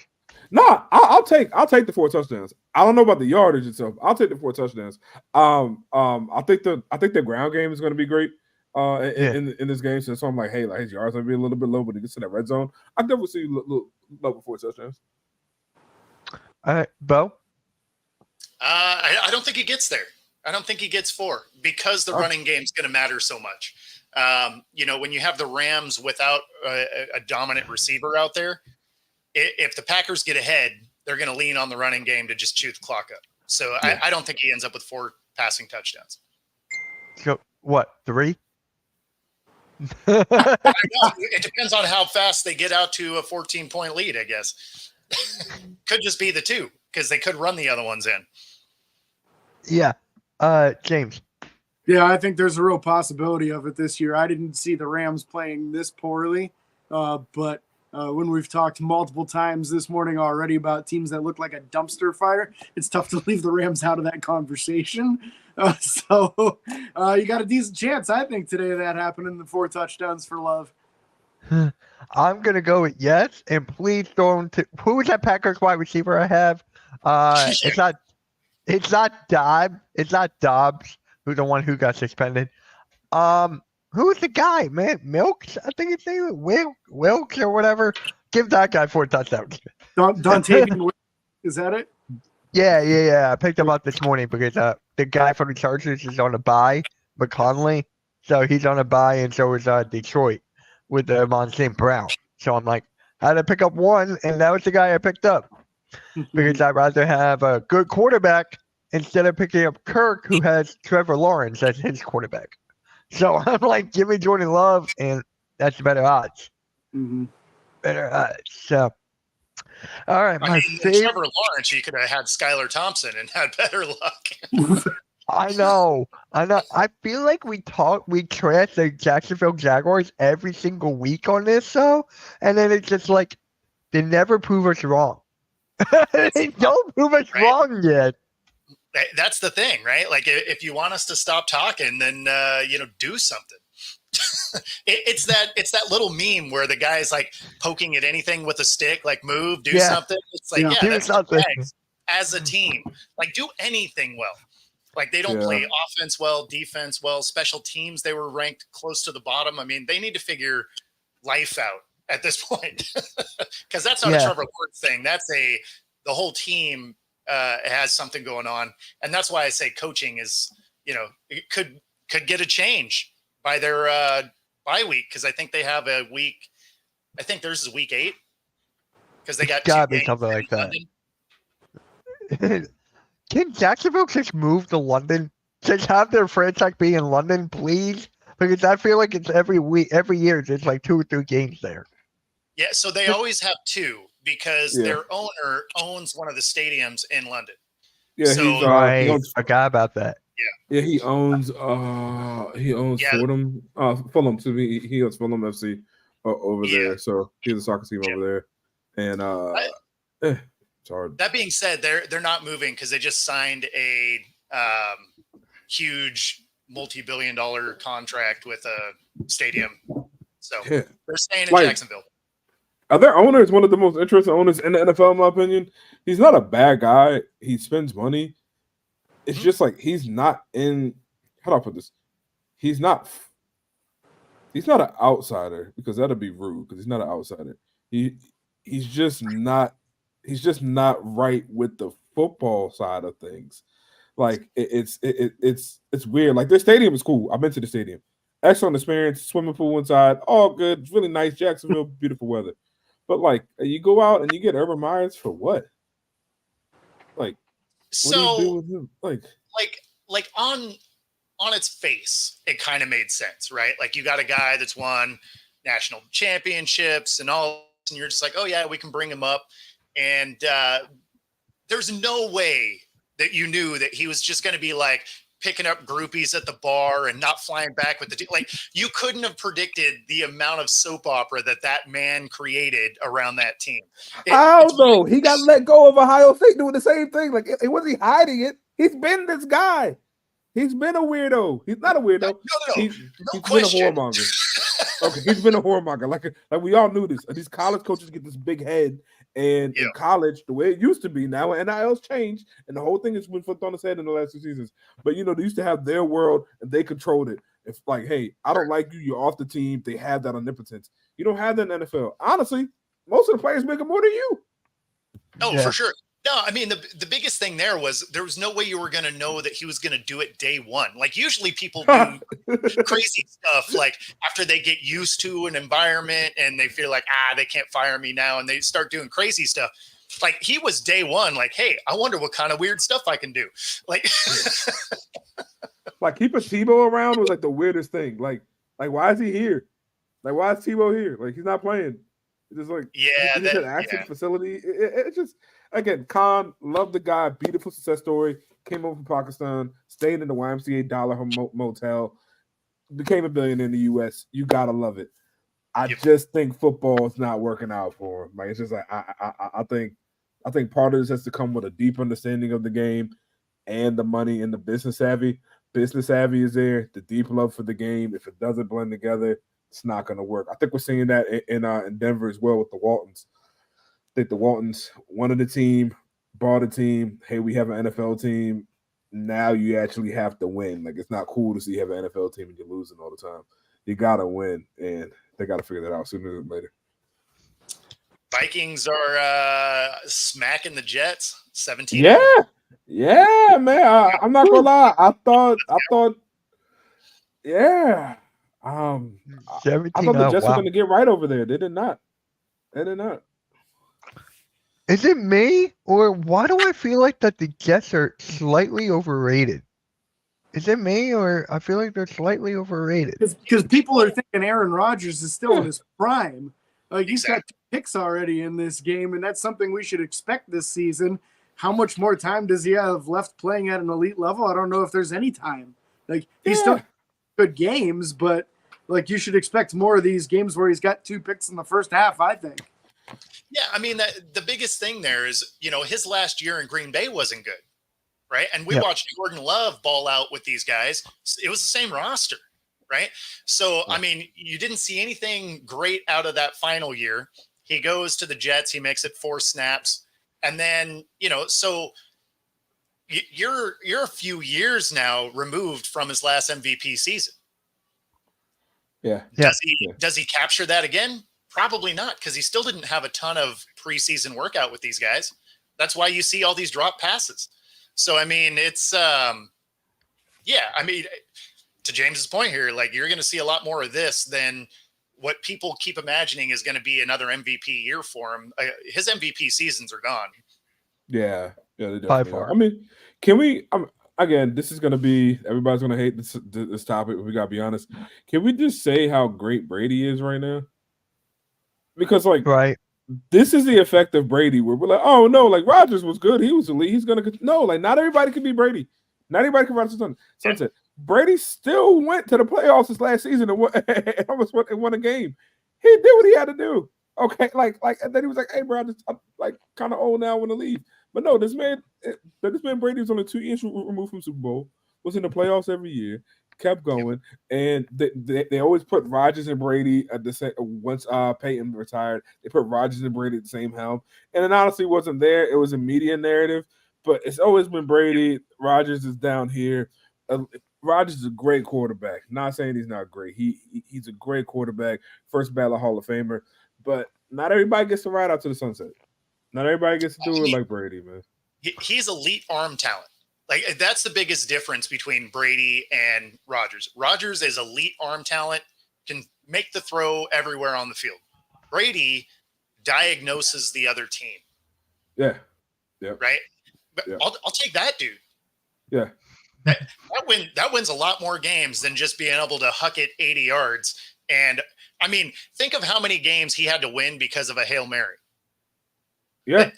No, I'll take the 4 touchdowns. I don't know about the yardage itself. I'll take the 4 touchdowns. I think the ground game is going to be great in this game. So I'm like, hey, like his yards might be a little bit low, but he gets to that red zone. I definitely see low with 4 touchdowns. All right, Bo. I don't think he gets there. I don't think he gets 4 because the running game is going to matter so much. When you have the Rams without a dominant receiver out there, if the Packers get ahead, they're going to lean on the running game to just chew the clock up. So I don't think he ends up with 4 passing touchdowns. So what, 3? I know. It depends on how fast they get out to a 14-point lead, I guess. Could just be the 2 because they could run the other ones in. Yeah. James. Yeah, I think there's a real possibility of it this year. I didn't see the Rams playing this poorly, but when we've talked multiple times this morning already about teams that look like a dumpster fire, it's tough to leave the Rams out of that conversation. So you got a decent chance, I think, today of that happening, the 4 touchdowns for Love. I'm going to go with yes, and please don't. Who is that Packers wide receiver I have? It's not Dobbs, who's the one who got suspended. Who's the guy, man? Milks? I think it's name Wilkes or whatever. Give that guy 4 touchdowns. Dontavian Wilkes, is that it? Yeah. I picked him up this morning because the guy from the Chargers is on a bye, McConley. So he's on a bye, and so is Detroit with Amon St. Brown. So I'm like, I had to pick up one, and that was the guy I picked up because I'd rather have a good quarterback instead of picking up Kirk, who has Trevor Lawrence as his quarterback. So I'm like, give me Jordan Love, and that's better odds. Mm-hmm. Better odds. So, all right. Trevor Lawrence, you could have had Skylar Thompson and had better luck. I know. I feel like we trash the Jacksonville Jaguars every single week on this show, and then it's just like they never prove us wrong. They don't prove us wrong yet. That's the thing, right? Like if you want us to stop talking, then do something. It's that little meme where the guy's like poking at anything with a stick, like move, do something. It's like, do that's something. as a team. Like do anything well. Like they don't play offense well, defense well, special teams. They were ranked close to the bottom. I mean, they need to figure life out at this point because that's not a Trevor Lawrence thing. That's the whole team has something going on, and that's why I say coaching is, it could get a change by their bye week, because I think they have a week. I think theirs is week 8 because they got gotta be something like that. Can Jacksonville just move to London? Just have their franchise be in London, please? Because I feel like it's every year there's like 2 or 3 games there. Yeah, so they always have 2 because their owner owns one of the stadiums in London. Yeah, so, I forgot about that. Yeah, he owns Fulham. Fulham to me, he owns Fulham FC over there. So he has a soccer team over there, and it's hard. That being said, they're not moving because they just signed a huge multi-billion-dollar contract with a stadium. So they're staying in Jacksonville. Their owner is one of the most interesting owners in the NFL, in my opinion. He's not a bad guy. He spends money. It's just like he's not in. How do I put this? He's not an outsider, because that'd be rude. Because he's not an outsider. He's just not right with the football side of things. Like it's weird. Like their stadium is cool. I've been to the stadium. Excellent experience. Swimming pool inside. All good. It's really nice. Jacksonville, beautiful weather. But like you go out and you get Urban Meyers for what? Like. What do you do with him? Like on its face, it kind of made sense, right? Like you got a guy that's won national championships and all, and you're just like, oh yeah, we can bring him up. And there's no way that you knew that he was just going to be like picking up groupies at the bar and not flying back with the team. Like you couldn't have predicted the amount of soap opera that man created around that team. How though? He got let go of Ohio State doing the same thing. Like it wasn't hiding it. He's been this guy. He's been a weirdo. He's not a weirdo. No. He's been a whoremonger. Okay, he's been a whoremonger. Like we all knew this. These college coaches get this big head, and in college, the way it used to be, now NIL's changed, and the whole thing has been flipped on its head in the last 2 seasons. But they used to have their world, and they controlled it. If like, hey, I don't like you, you're off the team. They have that omnipotence. You don't have that in the NFL. Honestly, most of the players make more than you. Oh, for sure. No, I mean, the biggest thing there was no way you were going to know that he was going to do it day one. Like usually people do crazy stuff like after they get used to an environment and they feel like, they can't fire me now. And they start doing crazy stuff. Like he was day one, like, hey, I wonder what kind of weird stuff I can do. Like, like keeping Tebow around was like the weirdest thing. Like why is he here? Like, why is Tebow here? Like he's not playing. It's just like, he's an active facility. It's just, again, Khan, love the guy, beautiful success story, came over from Pakistan, stayed in the YMCA Dollar Motel, became a billionaire in the U.S. You got to love it. I just think football is not working out for him. Like, it's just like, I think part of this has to come with a deep understanding of the game and the money and the business savvy. Business savvy is there, the deep love for the game. If it doesn't blend together, it's not going to work. I think we're seeing that in Denver as well with the Waltons. I think the Waltons wanted a team, bought a team. Hey, we have an NFL team. Now you actually have to win. Like, it's not cool to see you have an NFL team and you're losing all the time. You got to win, and they got to figure that out sooner than later. Vikings are smacking the Jets 17. Yeah, man. I'm not gonna lie. I thought, yeah. I thought the Jets were going to get right over there. They did not. Is it me, or why do I feel like that the Jets are slightly overrated? Is it me, or I feel like they're slightly overrated? Because people are thinking Aaron Rodgers is still in his prime. Like he's got 2 picks already in this game, and that's something we should expect this season. How much more time does he have left playing at an elite level? I don't know if there's any time. Like he's still good games, but like you should expect more of these games where he's got 2 picks in the first half, I think. Yeah, I mean, the biggest thing there is, his last year in Green Bay wasn't good. right? And we Yep. watched Jordan Love ball out with these guys. It was the same roster, right? So, I mean, you didn't see anything great out of that final year. He goes to the Jets. He makes it 4 snaps. And then, so you're a few years now removed from his last MVP season. Yeah. Does he capture that again? Probably not, because he still didn't have a ton of preseason workout with these guys. That's why you see all these drop passes. So, I mean, it's, I mean, to James's point here, like, you're going to see a lot more of this than what people keep imagining is going to be another MVP year for him. His MVP seasons are gone. Yeah, they By definitely far. are. I mean, can we? Again, this is gonna be everybody's gonna hate this topic. But we gotta be honest. Can we just say how great Brady is right now? Because Right. this is the effect of Brady, where we're like, oh no, like Rodgers was good, he was elite, he's gonna no, like not everybody can be Brady, not everybody can ride the sunset. Brady still went to the playoffs this last season and almost won a game. He did what he had to do. Okay, like, and then he was like, "Hey, bro, I'm like kind of old now, I want to leave." But no, this man Brady was only 2 years removed from Super Bowl, was in the playoffs every year, kept going, and they always put Rodgers and Brady at the same. Once Peyton retired, they put Rodgers and Brady at the same helm, and it honestly wasn't there. It was a media narrative, but it's always been Brady. Rodgers is down here. Rodgers is a great quarterback. Not saying he's not great. He's a great quarterback, first ballot Hall of Famer. But not everybody gets to ride out to the sunset. Not everybody gets to do it like Brady, man. He's elite arm talent. Like, that's the biggest difference between Brady and Rodgers. Rodgers is elite arm talent, can make the throw everywhere on the field. Brady diagnoses the other team. Yeah. Right? But yeah. I'll take that dude. Yeah. That wins a lot more games than just being able to huck it 80 yards. And I mean, think of how many games he had to win because of a Hail Mary. Yeah.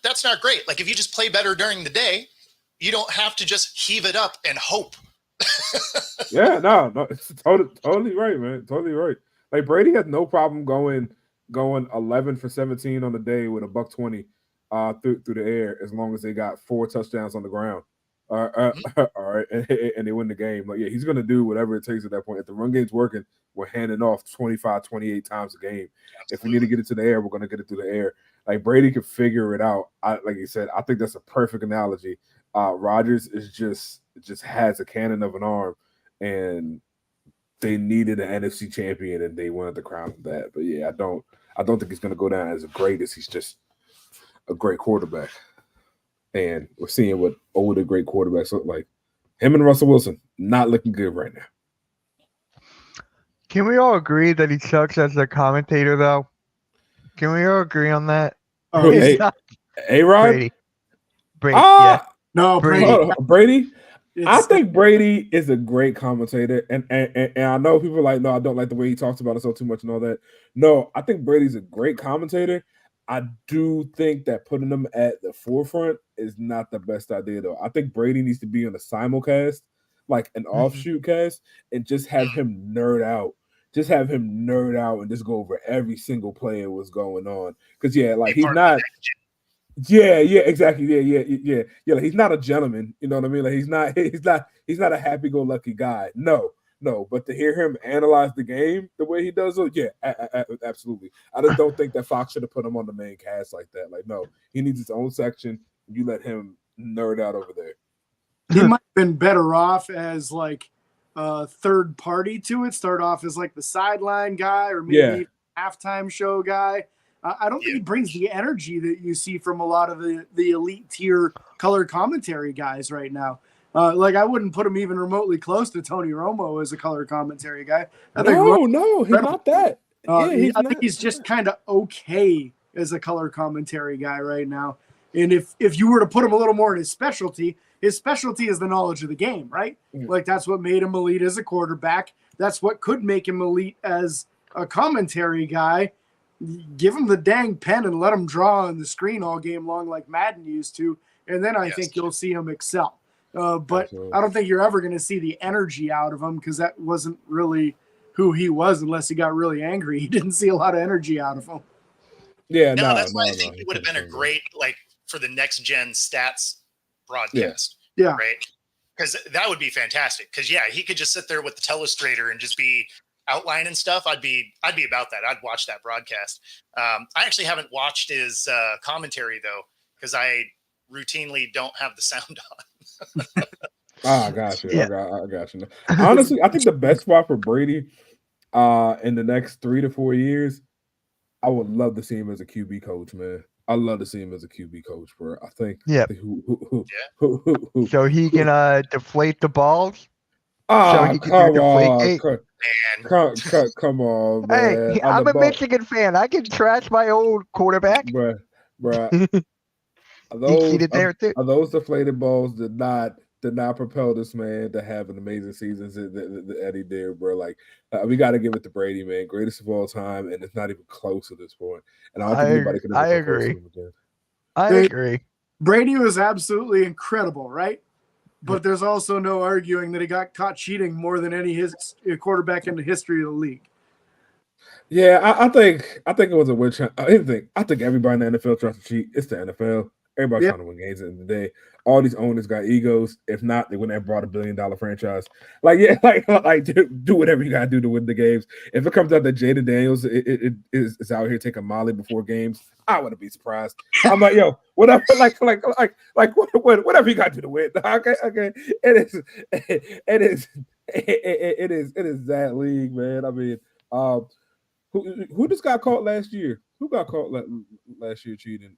That's not great. Like, if you just play better during the day, you don't have to just heave it up and hope. Yeah, no, it's totally right, man. Totally right. Like, Brady has no problem going 11 for 17 on the day with $120 through the air, as long as they got 4 touchdowns on the ground. All right, and they win the game. Like, yeah, he's going to do whatever it takes at that point. If the run game's working, we're handing off 25, 28 times a game. Absolutely. If we need to get it to the air, we're going to get it through the air. Like, Brady can figure it out. Like you said, I think that's a perfect analogy. Rodgers is just has a cannon of an arm, and they needed an NFC champion, and they wanted to crown him that. But yeah, I don't think he's going to go down as great as he's just a great quarterback. And we're seeing what older great quarterbacks look like. Him and Russell Wilson not looking good right now. Can we all agree that he sucks as a commentator, though? Can we all agree on that? Oh, A-Rod? Brady. Yeah. No, Brady. I think Brady is a great commentator, and I know people are like, no, I don't like the way he talks about himself too much and all that. No, I think Brady's a great commentator. I do think that putting him at the forefront is not the best idea, though. I think Brady needs to be on a simulcast, like an offshoot cast, and just have him nerd out. Just have him nerd out and just go over every single play and what's going on. Because, yeah, like, he's not – yeah, exactly. Yeah. Like, he's not a gentleman. You know what I mean? Like, he's not a happy-go-lucky guy. No. But to hear him analyze the game the way he does, absolutely. I just don't think that Fox should have put him on the main cast like that. Like, no, he needs his own section. You let him nerd out over there. He might have been better off as like a third party to it. Start off as like the sideline guy or maybe halftime show guy. I don't think he brings the energy that you see from a lot of the elite tier color commentary guys right now. Like, I wouldn't put him even remotely close to Tony Romo as a color commentary guy. No, he's not that. I think he's just kind of okay as a color commentary guy right now. And if you were to put him a little more in his specialty is the knowledge of the game, right? Like, that's what made him elite as a quarterback. That's what could make him elite as a commentary guy. Give him the dang pen and let him draw on the screen all game long like Madden used to, and then I think you'll see him excel. But absolutely. I don't think you're ever going to see the energy out of him because that wasn't really who he was unless he got really angry. You didn't see a lot of energy out of him. Yeah, that's why I think he would have been a great, like, for the next gen stats broadcast. Yeah. Right. Because that would be fantastic. Because he could just sit there with the telestrator and just be outlining stuff. I'd be about that. I'd watch that broadcast. I actually haven't watched his commentary though, because I routinely don't have the sound on. I got you. Yeah. I got you. Honestly, I think the best spot for Brady in the next 3 to 4 years, I would love to see him as a QB coach, man. I love to see him as a QB coach, bro. I think. Yeah. Who, So he can deflate the balls. Oh, he can come do on. Man, Come on, man. Hey, I'm a Michigan fan. I can trash my old quarterback. Bruh. He cheated there too. Those deflated balls did not propel this man to have an amazing season that he did, bro. Like, we got to give it to Brady, man. Greatest of all time, and it's not even close at this point. And I don't think anybody could ever come close to him again. I agree. Brady was absolutely incredible, right? But there's also no arguing that he got caught cheating more than any quarterback in the history of the league. Yeah, I think it was a witch hunt. I think everybody in the NFL tries to cheat. It's the NFL. Everybody's trying to win games at the end of the day. All these owners got egos. If not, they wouldn't have brought $1 billion franchise. Like do whatever you gotta do to win the games. If it comes out that Jaden Daniels is out here taking Molly before games, I wouldn't be surprised. I'm like, yo, whatever, whatever you gotta do to win. Okay. It is that league, man. I mean, who just got caught last year? Who got caught last year cheating?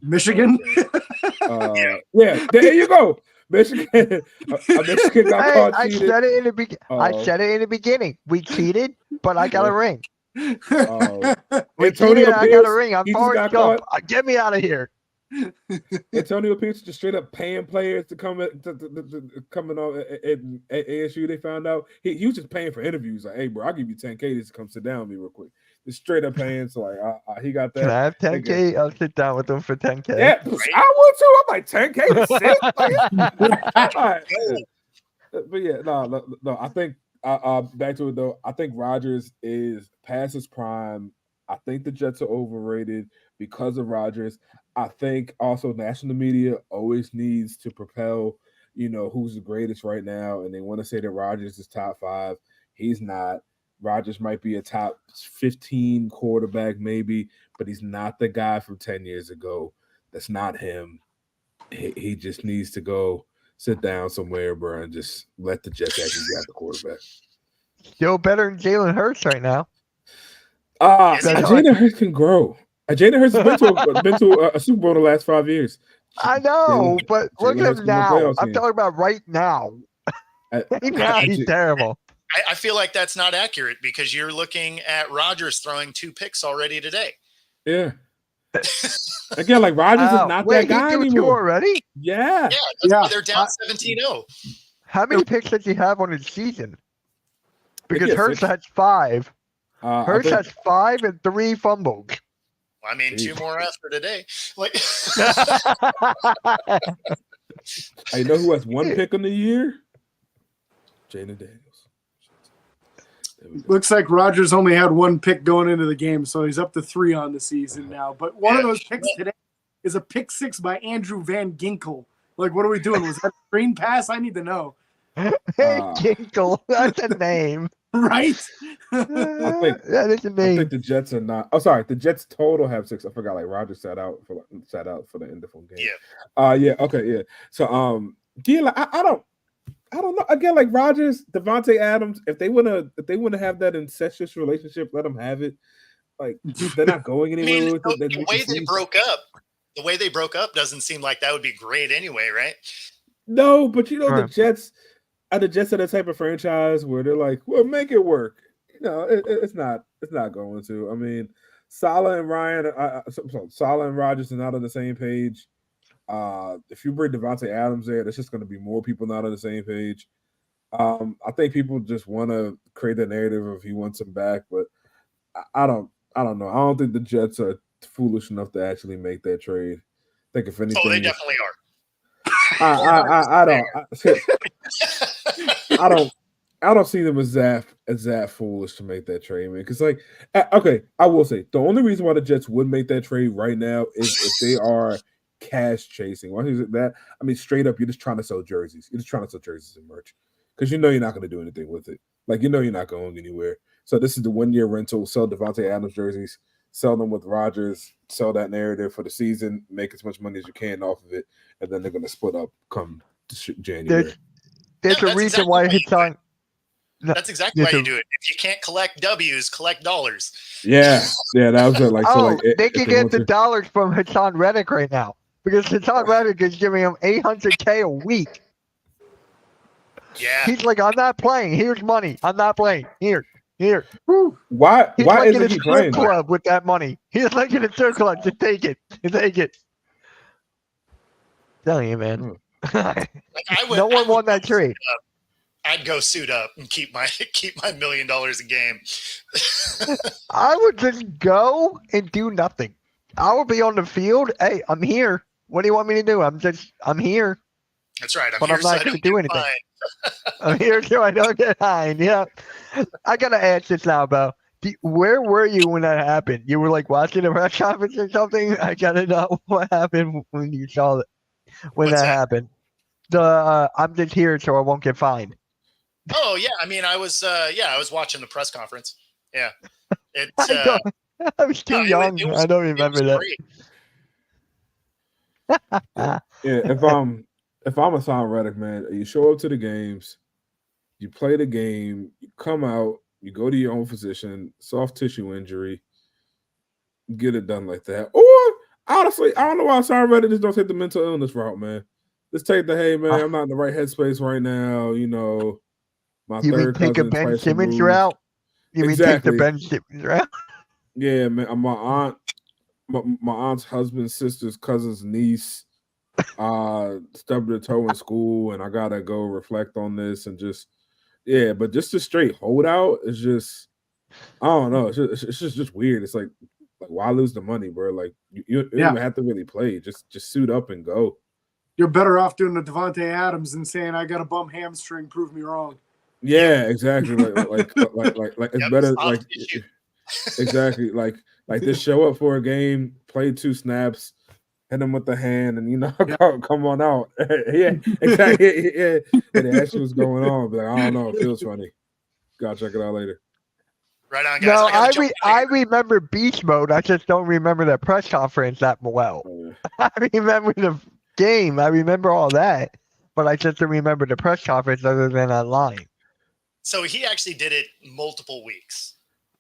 Michigan. Yeah, there you go. Michigan got caught cheating. I said it in the beginning. We cheated, but I got a ring. We cheated, I got a ring. I'm Forrest Gump. Get me out of here. Antonio Pierce just straight up paying players to come coming on at ASU. They found out he was just paying for interviews. Like, hey, bro, I'll give you $10K just to come sit down with me real quick. Just straight up paying. So like, he got that. Can I have $10K? I'll sit down with him for $10K. Yeah, I would too. I'm like $10K to sit. But yeah, no. I think back to it though. I think Rodgers is past his prime. I think the Jets are overrated because of Rodgers. I think also national media always needs to propel, who's the greatest right now. And they want to say that Rodgers is top 5. He's not. Rodgers might be a top 15 quarterback maybe, but he's not the guy from 10 years ago. That's not him. He just needs to go sit down somewhere, bro, and just let the Jets actually get the quarterback. Still better than Jalen Hurts right now. Jalen Hurts can grow. Jalen Hurts has been to a Super Bowl in the last 5 years. I know, but look at him now. I'm talking about right now. He's terrible. I feel like that's not accurate because you're looking at Rodgers throwing 2 picks already today. Yeah. Again, like Rodgers is not that guy anymore. 2 already? Yeah. Yeah, they're down 17-0. How many picks does he have on his season? Because Hurts has 5. Hurts has 5 and 3 fumbles. I mean, 2 more after today. Like, I know who has 1 pick in the year? Jaden Daniels. Looks like Rodgers only had 1 pick going into the game, so he's up to 3 on the season now. But one of those picks today is a pick 6 by Andrew Van Ginkel. Like, what are we doing? Was that a screen pass? I need to know. Ginkel, that's a name. Right? That is a name. I think the Jets are not. Oh, sorry. The Jets total have 6. I forgot. Like Rodgers sat out for the end of the game. Yeah. Okay. Yeah. So I don't know. Again, like Rodgers, Devontae Adams, if they want to have that incestuous relationship, let them have it. Like they're not going anywhere with it. The way they broke up doesn't seem like that would be great anyway, right? No, but the Jets are the type of franchise where they're like, well, make it work. It's not going to. I mean, Saleh and Rodgers are not on the same page. If you bring Devontae Adams there, there's just going to be more people not on the same page. I think people just want to create the narrative of he wants him back, but I don't know. I don't think the Jets are foolish enough to actually make that trade. I think if anything, they definitely are. I don't see them as that foolish to make that trade, man. Because I will say the only reason why the Jets would make that trade right now is if they are cash chasing. Why is it that? I mean, straight up, you're just trying to sell jerseys. You're just trying to sell jerseys and merch because you know you're not going to do anything with it. Like, you know you're not going anywhere. So this is the 1 year rental. Sell Devontae Adams jerseys, sell them with Rodgers, sell that narrative for the season, make as much money as you can off of it, and then they're going to split up come January. There's No, a that's reason exactly why why you it's on. That's exactly why you do it. If you can't collect W's, collect dollars. Yeah, that was it. Like, so, Oh, like, they if can they get want the to- dollars from Hassan Reddick right now because Hassan Reddick is giving him $800K a week. Yeah. He's like, I'm not playing. Here's money. I'm not playing. Here. Why He's why like in isn't a he strip playing? club with that money. He's like in a strip club. Just take it. Take it. Telling you, man. Like, No one won that trade. I'd go suit up and keep my $1 million a game. I would just go and do nothing. I would be on the field. Hey, I'm here. What do you want me to do? I'm here. That's right. But I'm here so not I gonna don't do get anything. fined. I'm here so I don't get fined. Yeah. I gotta ask this now, Bo. Where were you when that happened? You were like watching a press conference or something? I gotta know what happened when you saw it. When What's that that? happened. I'm just here so I won't get fined. Oh yeah, I mean, I was watching the press conference. Yeah, it. I was too young. it was- I don't it remember was that. great. Yeah, if I'm a Hassan Reddick, man, you show up to the games, you play the game, you come out, you go to your own physician, soft tissue injury, get it done like that. Or honestly, I don't know why Hassan Reddick just don't take the mental illness route, man. Just take the hey, man, I'm not in the right headspace right now. You know, my You mean third take a cousin Ben twice Simmons removed. route? You mean take the Exactly. Ben Simmons route? Yeah, man. My aunt's husband's sister's cousin's niece stubbed her toe in school, and I gotta go reflect on this and just but just a straight holdout is just I don't know. It's just weird. It's like why lose the money, bro? Like you don't even have to really play. Just suit up and go. You're better off doing the Devontae Adams and saying, I got a bum hamstring, prove me wrong. Yeah, exactly. Like it's Yep, better. soft Like tissue. exactly. Like just show up for a game, play 2 snaps, hit him with the hand, and come on out. Yeah, exactly. Yeah, and ask you what's going on. But I don't know. It feels funny. Gotta check it out later. Right on, guys. No, gotta jump out I of here. remember beast mode. I just don't remember that press conference that well. I remember the game. I remember all that, but I just don't remember the press conference other than online. So he actually did it multiple weeks.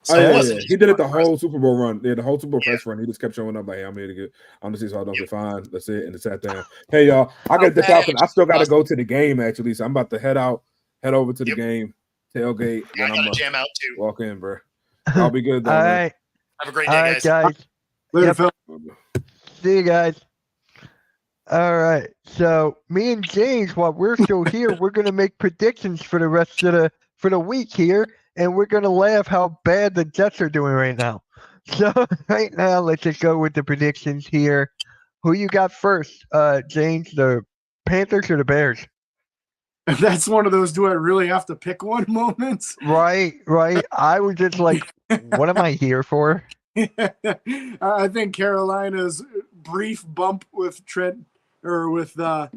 Oh, So it yeah, wasn't He did it the just one whole Super Bowl run. Yeah, the whole Super Bowl Yeah. press run. He just kept showing up like, hey, I'm here to get on the season so I don't get fined. That's it. And it sat down. Hey, y'all, I got this out because I still got to go to the game, actually. So I'm about to head over to the Yep. game, tailgate, Yeah, I and I'm gotta going to jam out too. walk in, bro. I'll be good, though, All man. right, Have a great all day, right, guys. guys. Later, Yep. Phil. See you guys. All right. So me and James, while we're still here, we're gonna make predictions for the rest of the week here, and we're gonna laugh how bad the Jets are doing right now. So right now, let's just go with the predictions here. Who you got first, James? The Panthers or the Bears? That's one of those do I really have to pick one moments. Right. I was just like, what am I here for? I think Carolina's brief bump with Trent or with the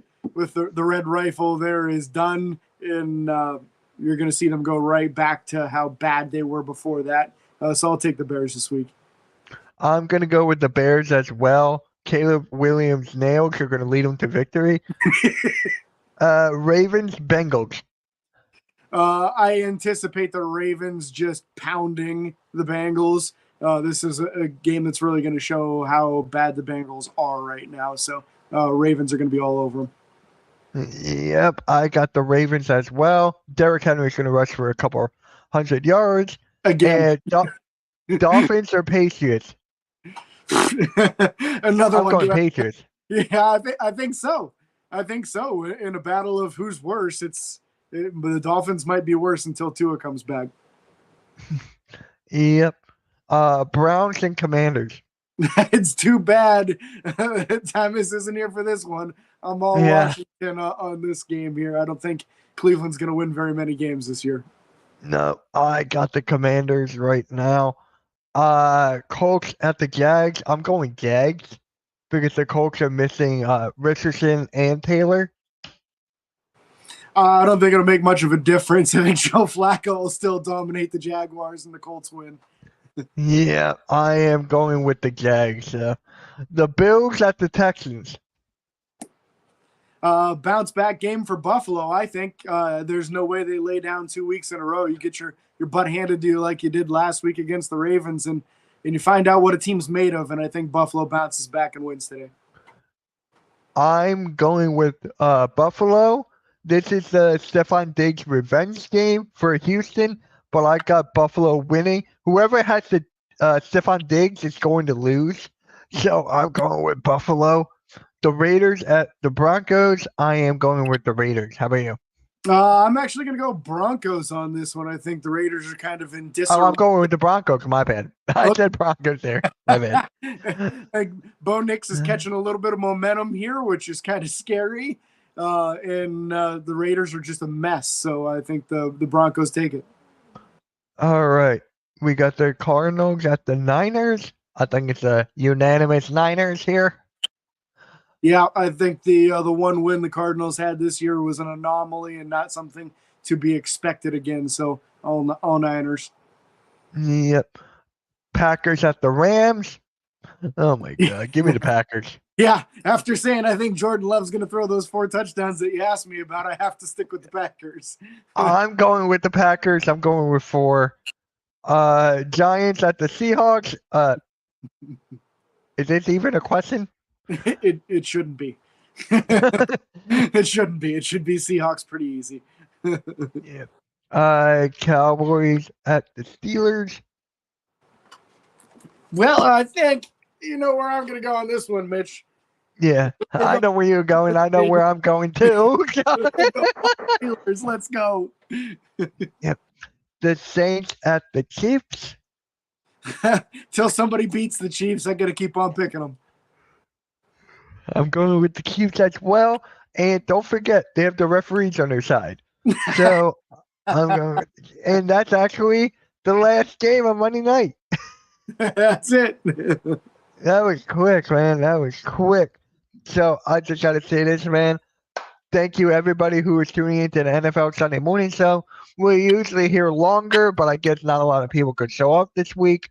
red rifle there is done, and you're going to see them go right back to how bad they were before that. So I'll take the Bears this week. I'm gonna go with the Bears as well. Caleb Williams nails are gonna lead them to victory. Ravens, Bengals. I anticipate the Ravens just pounding the Bengals. This is a game that's really going to show how bad the Bengals are right now. So Ravens are going to be all over them. Yep, I got the Ravens as well. Derrick Henry's going to rush for a couple 100 yards. Again, And Dolphins or Patriots? another I'm one. going Patriots. Yeah, I think so. I think so. In a battle of who's worse, but the Dolphins might be worse until Tua comes back. Yep. Browns and Commanders. It's too bad Thomas isn't here for this one. I'm all Washington on this game here. I don't think Cleveland's going to win very many games this year. No, I got the Commanders right now. Colts at the Jags. I'm going Jags. because the Colts are missing Richardson and Taylor. I don't think it'll make much of a difference. I think Joe Flacco will still dominate the Jaguars and the Colts win. Yeah, I am going with the Jags. The Bills at the Texans. Bounce back game for Buffalo. I think there's no way they lay down 2 weeks in a row. You get your butt handed to you like you did last week against the Ravens, and you find out what a team's made of, and I think Buffalo bounces back and wins today. I'm going with Buffalo. This is the Stephon Diggs revenge game for Houston, but I got Buffalo winning. Whoever has the Stephon Diggs is going to lose, so I'm going with Buffalo. The Raiders at the Broncos. I am going with the Raiders. How about you? I'm actually going to go Broncos on this one. I think the Raiders are kind of in Oh, disarray. I'm going with the Broncos. My bad. I said Broncos there. My bad. Like, Bo Nix is catching a little bit of momentum here, which is kind of scary. And the Raiders are just a mess. So I think the Broncos take it. All right. We got the Cardinals at the Niners. I think it's a unanimous Niners here. Yeah, I think the one win the Cardinals had this year was an anomaly and not something to be expected again. So all Niners. Yep. Packers at the Rams. Oh my God. Give me the Packers. Yeah, after saying I think Jordan Love's going to throw those 4 touchdowns that you asked me about, I have to stick with the Packers. I'm going with the Packers. I'm going with 4. Giants at the Seahawks. Is this even a question? It shouldn't be. It shouldn't be. It should be Seahawks pretty easy. Yeah. Cowboys at the Steelers. Well, I think you know where I'm going to go on this one, Mitch. Yeah, I know where you're going. I know where I'm going too. Steelers, let's go. Yep. The Saints at the Chiefs. Till somebody beats the Chiefs, I got to keep on picking them. I'm going with the Chiefs as well. And don't forget, they have the referees on their side. So I'm going, and that's actually the last game on Monday night. That's it. That was quick, man. That was quick. So I just got to say this, man. Thank you, everybody who is tuning into the NFL Sunday Morning Show. We're usually here longer, but I guess not a lot of people could show up this week.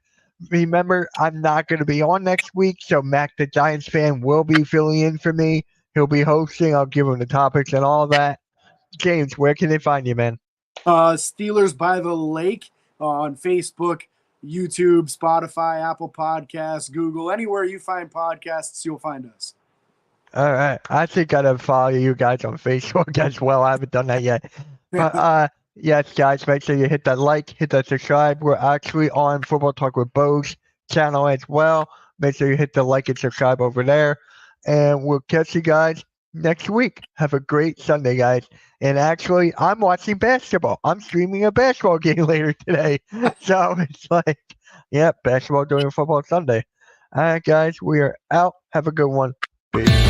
Remember, I'm not going to be on next week, so Mac the Giants fan will be filling in for me. He'll be hosting. I'll give him the topics and all that. James, where can they find you, man? Steelers by the Lake on Facebook, YouTube, Spotify, Apple Podcasts, Google. Anywhere you find podcasts, you'll find us. All right. I think I gotta follow you guys on Facebook as well. I haven't done that yet. But yes, guys, make sure you hit that like, hit that subscribe. We're actually on Football Talk with Bo's channel as well. Make sure you hit the like and subscribe over there. And we'll catch you guys next week. Have a great Sunday, guys. And actually, I'm watching basketball. I'm streaming a basketball game later today. So it's like, yeah, basketball during Football Sunday. All right, guys, we are out. Have a good one. Peace.